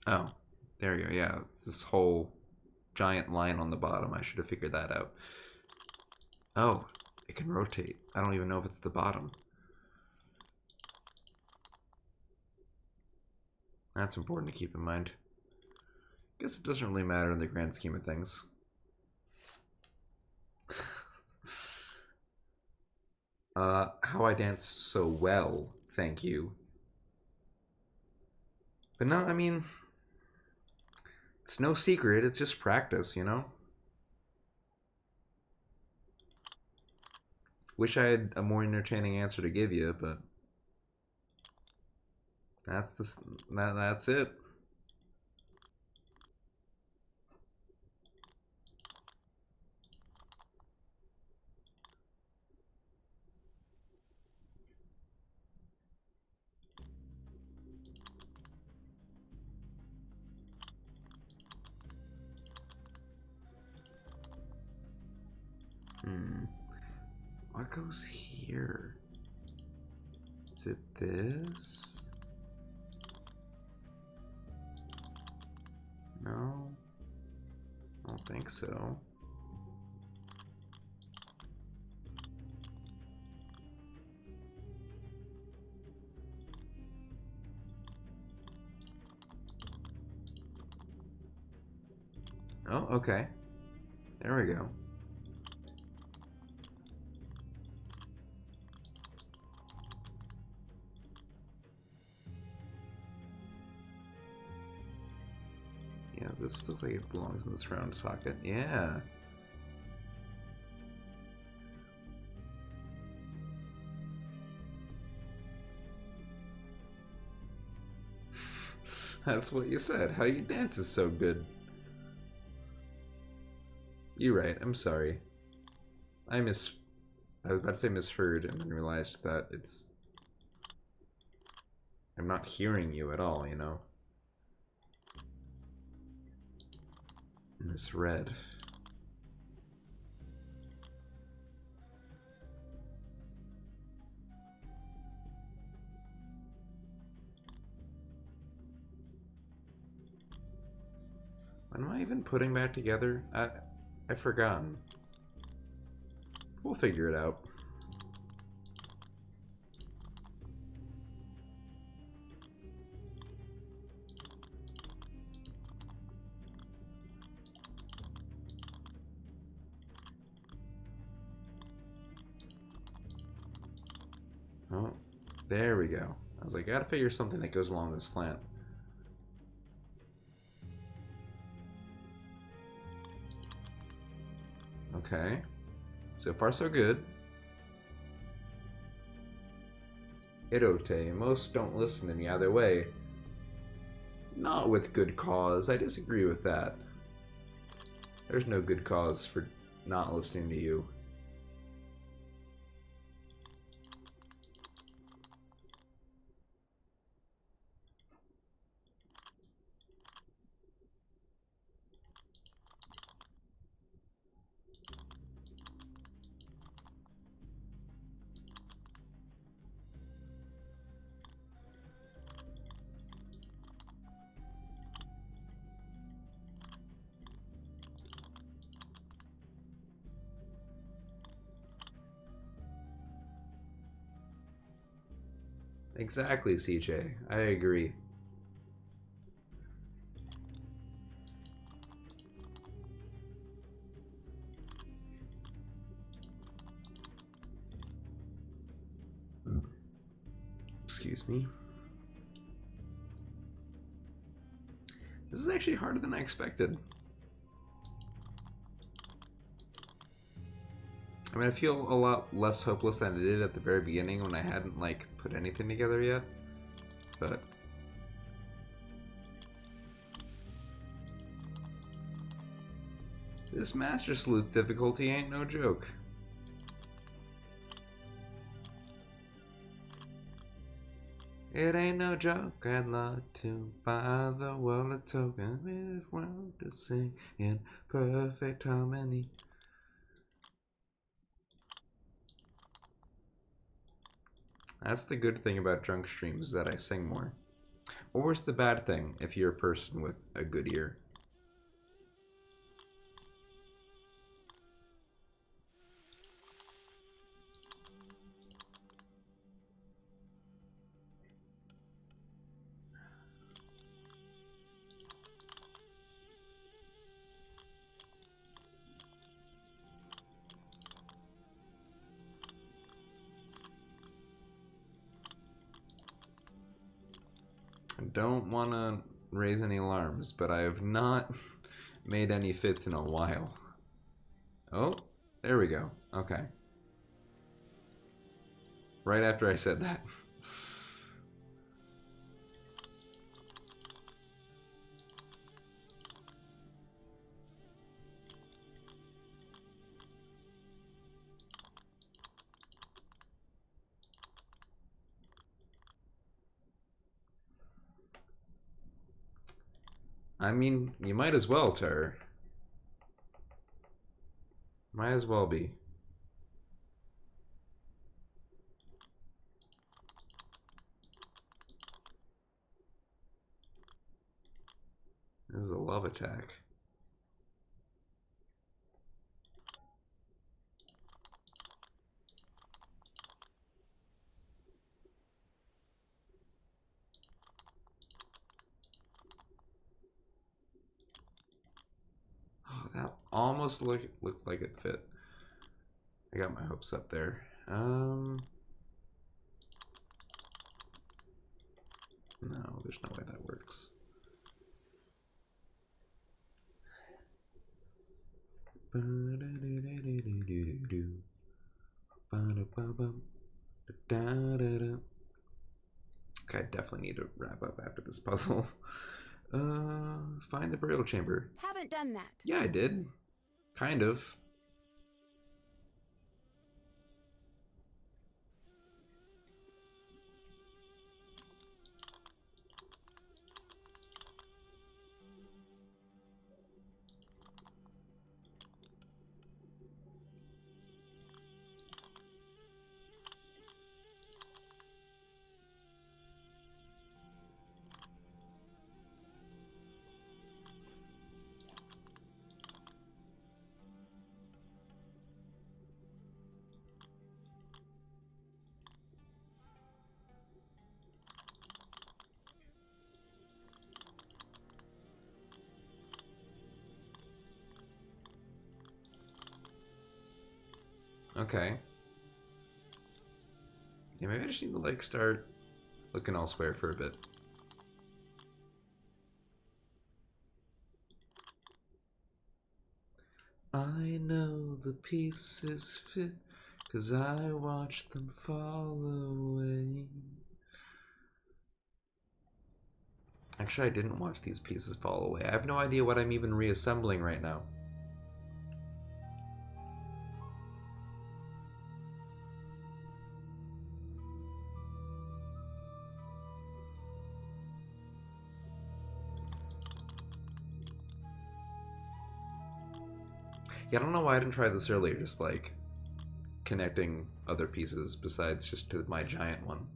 Oh, there you go. Yeah, it's this whole giant line on the bottom. I should have figured that out. Oh, it can rotate. I don't even know if it's the bottom. That's important to keep in mind. Guess it doesn't really matter in the grand scheme of things. How I dance so well, thank you. But no, I mean, it's no secret, it's just practice, you know? Wish I had a more entertaining answer to give you, but that's it. What goes here? Is it this? No, I don't think so. Oh, okay. There we go. Yeah, this looks like it belongs in this round socket. Yeah. That's what you said. How you dance is so good. You're right. I'm sorry. I was about to say misheard and then realized that I'm not hearing you at all, you know? Misread. What am I even putting back together? I've forgotten. We'll figure it out. Oh, there we go. I was like, I gotta figure something that goes along this slant. Okay. So far, so good. Irote. Most don't listen to me either way. Not with good cause. I disagree with that. There's no good cause for not listening to you. Exactly, CJ. I agree. Excuse me. This is actually harder than I expected. I mean, I feel a lot less hopeless than I did at the very beginning when I hadn't, like, put anything together yet. But this Master Sleuth difficulty ain't no joke. It ain't no joke, I'd love to buy the world a token with world to sing in perfect harmony. That's the good thing about drunk streams, is that I sing more. Or is the bad thing if you're a person with a good ear? I don't want to raise any alarms, but I have not made any fits in a while. Oh, there we go. Okay. Right after I said that. I mean, you might as well, Ter. Might as well be. This is a love attack. Oh, that almost looked like it fit. I got my hopes up there. No, there's no way that works. Okay, I definitely need to wrap up after this puzzle. Find the burial chamber. Haven't done that. Yeah, I did. Kind of. Okay. Yeah, maybe I just need to like start looking elsewhere for a bit. I know the pieces fit, 'cause I watched them fall away. Actually, I didn't watch these pieces fall away. I have no idea what I'm even reassembling right now. Yeah, I don't know why I didn't try this earlier, just like connecting other pieces besides just to my giant one.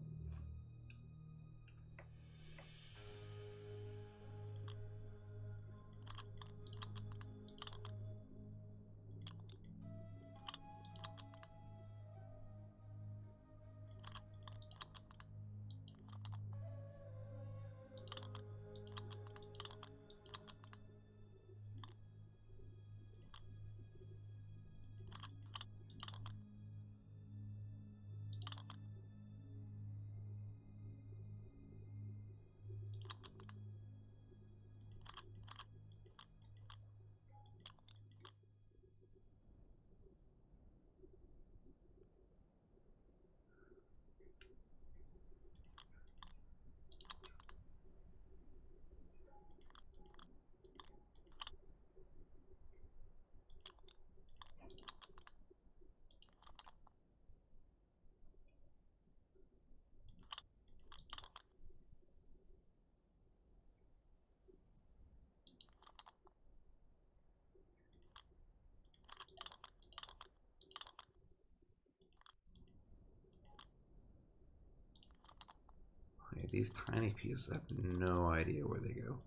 Okay, these tiny pieces, I have no idea where they go.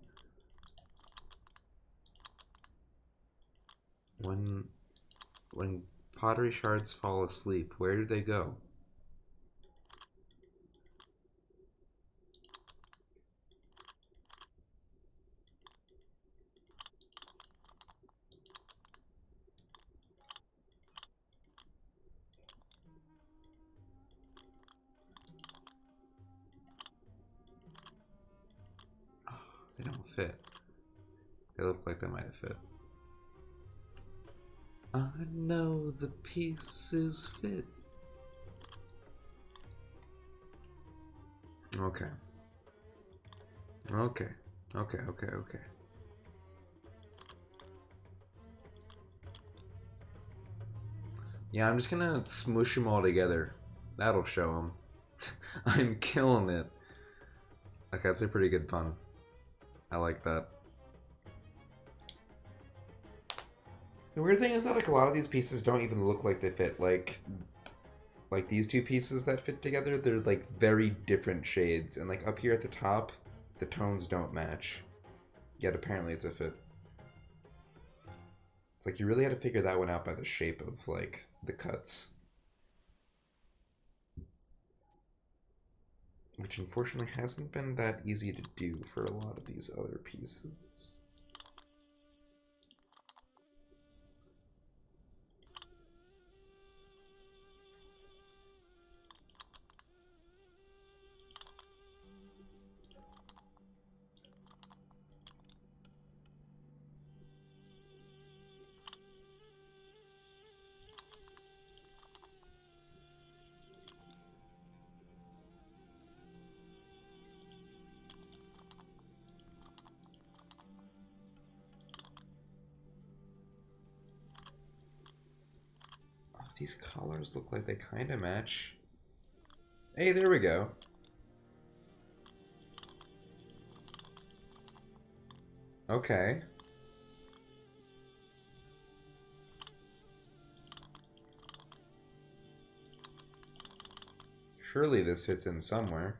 When pottery shards fall asleep, where do they go? Oh, they don't fit. They look like they might have fit. I know the pieces fit. Okay. Okay. Okay, okay, okay. Yeah, I'm just gonna smoosh them all together. That'll show them. I'm killing it. Okay, that's a pretty good pun. I like that. The weird thing is that like a lot of these pieces don't even look like they fit. Like these two pieces that fit together, they're like very different shades. And like up here at the top, the tones don't match. Yet apparently it's a fit. It's like you really had to figure that one out by the shape of like the cuts. Which unfortunately hasn't been that easy to do for a lot of these other pieces. These colors look like they kind of match. Hey, there we go. Okay. Surely this fits in somewhere.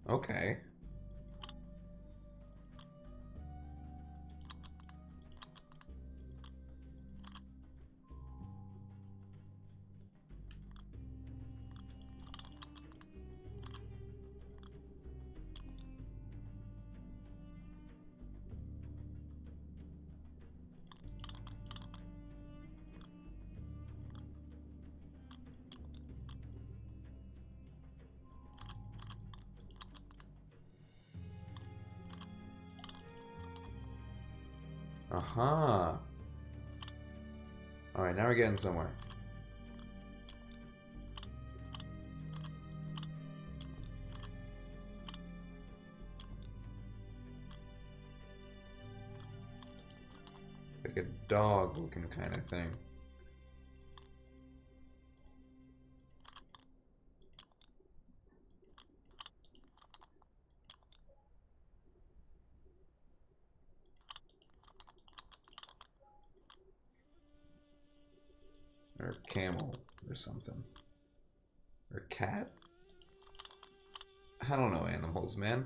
Okay. Aha. Alright, now we're getting somewhere. Like a dog looking kind of thing. Or a camel or something. Or a cat? I don't know animals, man.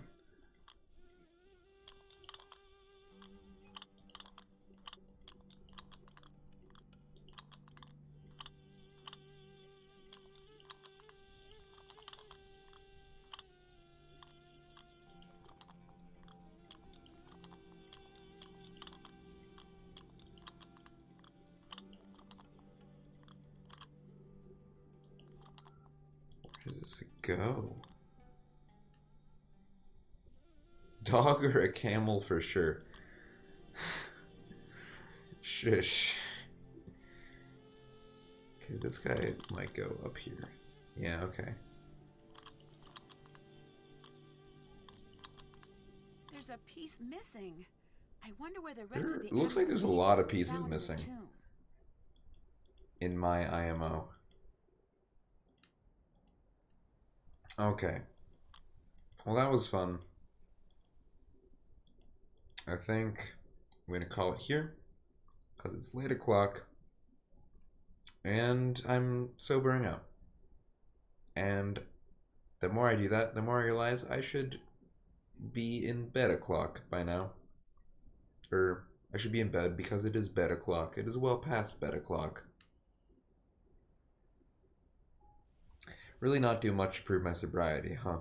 Where does this go? Dog or a camel for sure. Shush. Okay, this guy might go up here. Yeah, okay. There's a piece piece missing. I wonder where the rest of the It looks like there's a emerald lot of pieces pieces were found in the missing tomb. in my IMO. Okay. Well, that was fun. I think I'm going to call it here, because it's late o'clock, and I'm sobering up. And the more I do that, the more I realize I should be in bed o'clock by now. Or, I should be in bed because it is bed o'clock. It is well past bed o'clock. Really not do much to prove my sobriety, huh?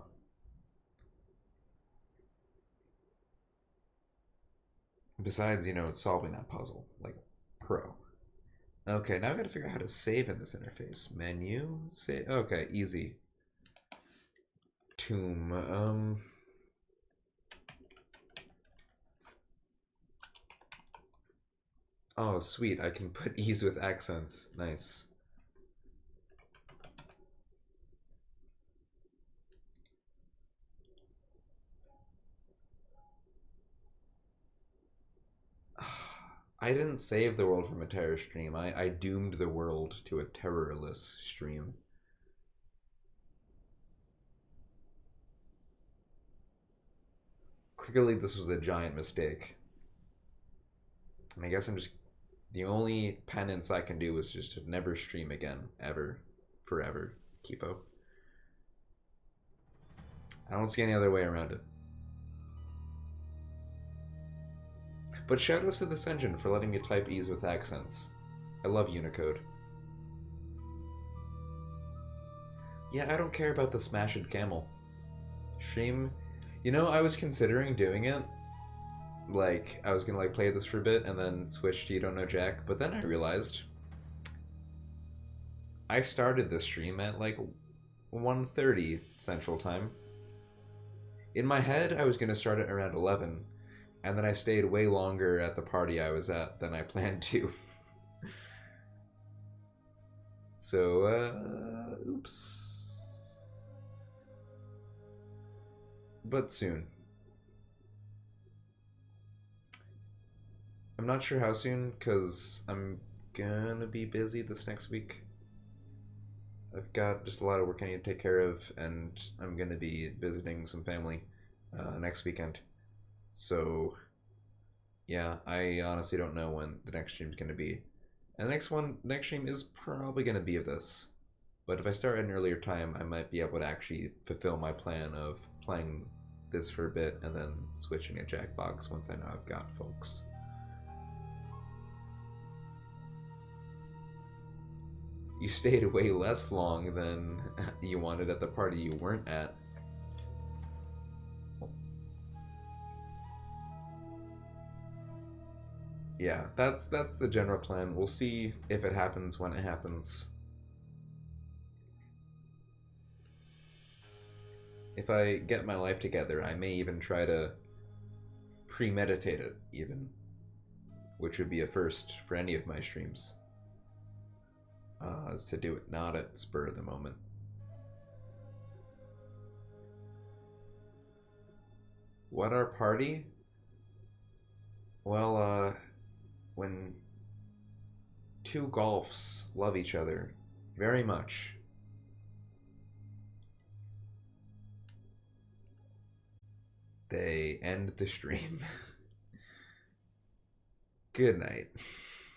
Besides, you know, solving that puzzle, like a pro. Okay, now I gotta figure out how to save in this interface. Menu, save, okay, easy. Tomb, oh, sweet, I can put ease with accents. Nice. I didn't save the world from a terror stream. I doomed the world to a terrorless stream. Clearly this was a giant mistake. And I guess I'm just... The only penance I can do is just to never stream again. Ever. Forever. Kipo. I don't see any other way around it. But shoutouts to this engine for letting me type ease with accents. I love Unicode. Yeah, I don't care about the smashed camel. Stream... You know, I was considering doing it. Like, I was gonna like play this for a bit and then switch to You Don't Know Jack, but then I realized I started this stream at like 1:30 Central Time. In my head, I was gonna start it around 11, and then I stayed way longer at the party I was at than I planned to. So, oops. But soon. I'm not sure how soon, because I'm gonna be busy this next week. I've got just a lot of work I need to take care of, and I'm gonna be visiting some family next weekend. So, yeah, I honestly don't know when the next stream's gonna be. And the next stream is probably gonna be of this. But if I start at an earlier time, I might be able to actually fulfill my plan of playing this for a bit and then switching to Jackbox once I know I've got folks. You stayed way less long than you wanted at the party you weren't at. Yeah, that's the general plan. We'll see if it happens when it happens. If I get my life together, I may even try to premeditate it, even. Which would be a first for any of my streams. Is to do it not at spur of the moment. What our party? Well, when two golfs love each other very much, they end the stream. Good night.